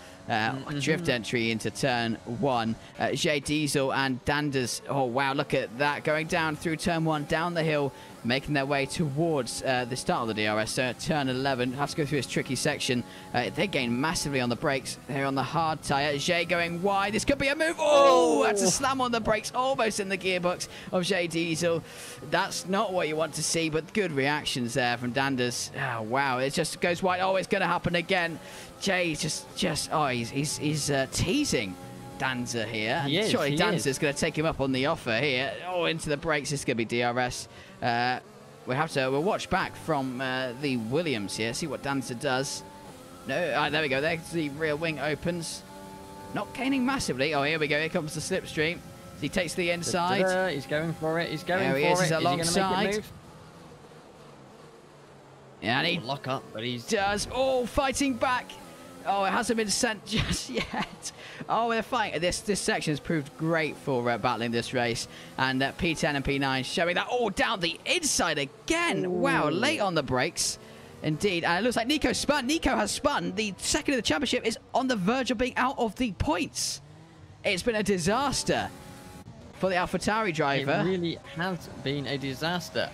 Drift entry into turn 1. J Diesel and Danders. Oh, wow, look at that. Going down through turn 1, down the hill, making their way towards the start of the DRS. So turn 11, have to go through this tricky section. They gain massively on the brakes. They're on the hard tyre. Jay going wide. This could be a move. Oh, that's a slam on the brakes, almost in the gearbox of Jay Diesel. That's not what you want to see, but good reactions there from Danders. Oh, wow, it just goes wide. Oh, it's going to happen again. Jay just he's teasing Danzer here. Surely Danzer's going to take him up on the offer here. Oh, into the brakes. This is going to be DRS. We'll watch back from the Williams here, see what Danzer does. No, there we go. There's the rear wing opens. Not gaining massively. Oh, here we go. Here comes the slipstream. He takes the inside. He's going for it. He's going for it. He's alongside. Yeah, and he lock up, but he does. Oh, fighting back. Oh, it hasn't been sent just yet. Oh, they're fighting. This section has proved great for battling this race. And P10 and P9 showing that. Oh, down the inside again. Ooh. Wow, late on the brakes. Indeed. And it looks like Nico spun. Nico has spun. The second of the championship is on the verge of being out of the points. It's been a disaster for the AlphaTauri driver. It really has been a disaster.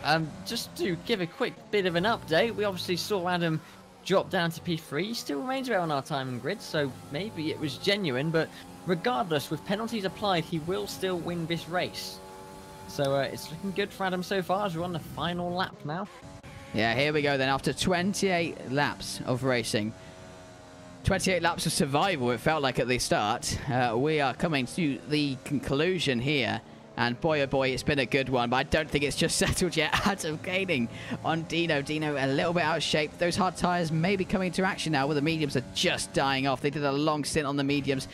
Just to give a quick bit of an update, we obviously saw Adam drop down to P3. He still remains around our timing grid, so maybe it was genuine, but regardless, with penalties applied, he will still win this race. So it's looking good for Adam so far as we're on the final lap now. Yeah, here we go then. After 28 laps of racing, 28 laps of survival, it felt like at the start, we are coming to the conclusion here. And boy, oh boy, it's been a good one, but I don't think it's just settled yet. Adam gaining on Dino. Dino a little bit out of shape. Those hard tyres may be coming into action now, where the mediums are just dying off. They did a long stint on the mediums.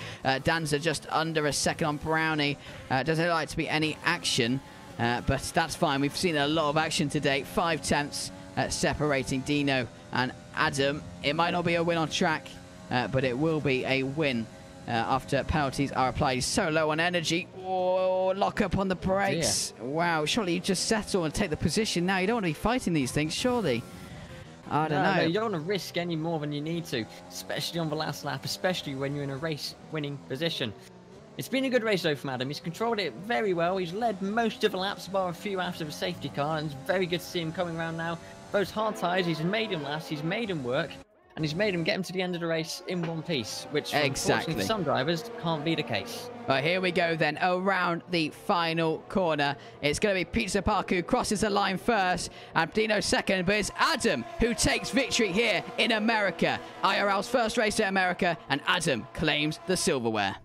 Danza just under a second on Brownie. Doesn't look like to be any action, but that's fine. We've seen a lot of action today. 5 tenths separating Dino and Adam. It might not be a win on track, but it will be a win after penalties are applied. He's so low on energy. Oh, lock up on the brakes. Yeah. Wow, surely you just settle and take the position now. You don't want to be fighting these things, surely. I don't know. No, you don't want to risk any more than you need to, especially on the last lap, especially when you're in a race-winning position. It's been a good race though from Adam. He's controlled it very well. He's led most of the laps, bar a few after the safety car, and it's very good to see him coming around now. Those hard tyres, he's made him last, he's made him work, and he's made him get him to the end of the race in one piece, which unfortunately for some drivers can't be the case. Well, here we go then, around the final corner. It's going to be Pizza Park who crosses the line first, and Dino second, but it's Adam who takes victory here in America. IRL's first race to America, and Adam claims the silverware.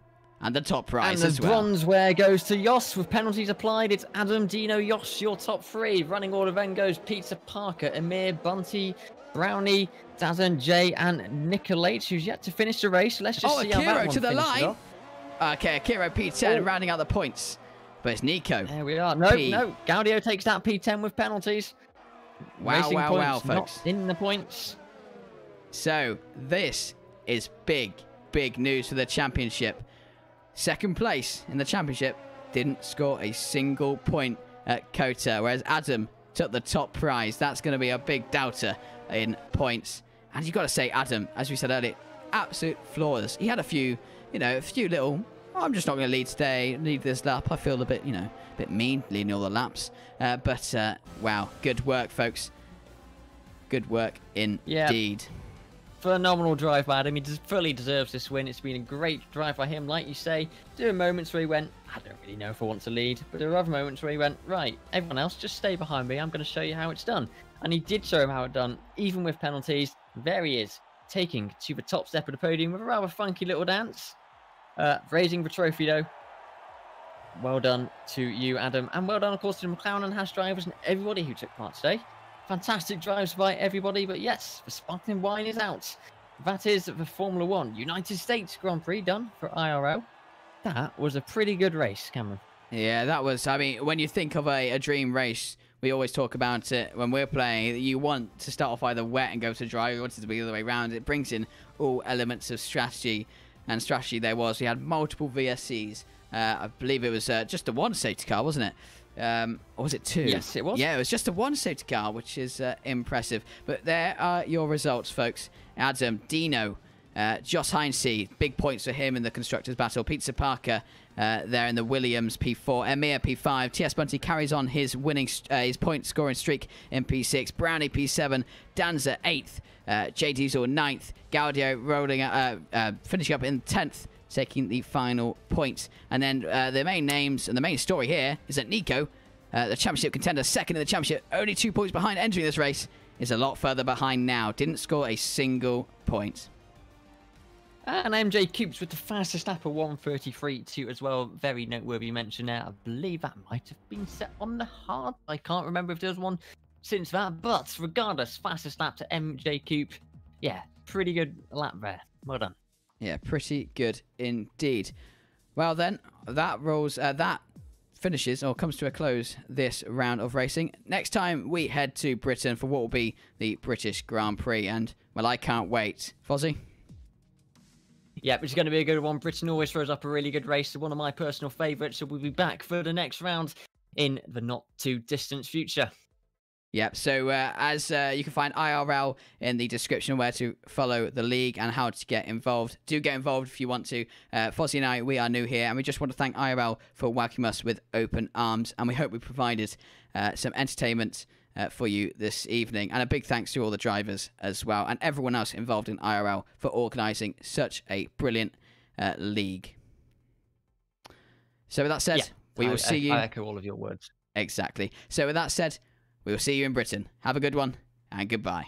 And the top prize as well. And the bronzeware goes to Jos with penalties applied. It's Adam, Dino, Jos, your top 3. Running order then goes Pizza Parker, Amir, Bunty, Brownie, Dazan, Jay, and Nicolate, who's yet to finish the race. Let's just see how that one to the line. Off. Okay, Akira P10 rounding out the points. But it's Nico. There we are. No, no. Gaudio takes that P10 with penalties. Wow, wow, wow, folks. Not in the points. So, this is big, big news for the championship. Second place in the championship didn't score a single point at Kota, whereas Adam took the top prize. That's going to be a big doubter in points. And you've got to say, Adam, as we said earlier, absolute flawless. He had a few, a few little, I'm just not going to lead today, lead this lap. I feel a bit, a bit mean leading all the laps. But, wow, good work, folks. Good work indeed. Phenomenal drive by Adam. He fully deserves this win. It's been a great drive by him, like you say. There were moments where he went, I don't really know if I want to lead, but there were other moments where he went, right, everyone else, just stay behind me. I'm going to show you how it's done. And he did show him how it's done, even with penalties. There he is, taking to the top step of the podium with a rather funky little dance. Raising the trophy, though. Well done to you, Adam. And well done, of course, to the McLaren and Haas drivers and everybody who took part today. Fantastic drives by everybody, but yes, the sparkling wine is out. That is the Formula 1 United States Grand Prix done for IRL. That was a pretty good race, Cameron. Yeah, that was, I mean, when you think of a dream race, we always talk about it when we're playing. You want to start off either wet and go to dry. You want it to be the other way around. It brings in all elements of strategy, and strategy there was. We had multiple VSCs. I believe it was just the one safety car, wasn't it? Or was it 2? Yes, it was. Yeah, it was just a 1 safety car, which is impressive. But there are your results, folks. Adam, Dino, Josh Heinze, big points for him in the Constructors' Battle. Pizza Parker there in the Williams P4. Emir P5. TS Bunty carries on his winning his point scoring streak in P6. Brownie P7. Danza 8th. J Diesel 9th. Gaudio rolling finishing up in 10th. Taking the final points. And then the main names and the main story here is that Nico, the championship contender, second in the championship, only 2 points behind entering this race, is a lot further behind now. Didn't score a single point. And MJ Coops with the fastest lap of 1:33.2 as well. Very noteworthy mention there. I believe that might have been set on the hard. I can't remember if there was one since that. But regardless, fastest lap to MJ Coop. Yeah, pretty good lap there. Well done. Yeah, pretty good indeed. Well then, that finishes or comes to a close this round of racing. Next time we head to Britain for what will be the British Grand Prix, and well, I can't wait. Fozzie? Yeah, it's going to be a good one. Britain always throws up a really good race. One of my personal favourites. So we'll be back for the next round in the not too distant future. Yep, so as you can find IRL in the description where to follow the league and how to get involved. Do get involved if you want to. Fozzie and I, we are new here, and we just want to thank IRL for welcoming us with open arms, and we hope we provided some entertainment for you this evening. And a big thanks to all the drivers as well, and everyone else involved in IRL for organising such a brilliant league. So with that said, we will see you... I echo all of your words. Exactly. So with that said... we will see you in Britain. Have a good one, and goodbye.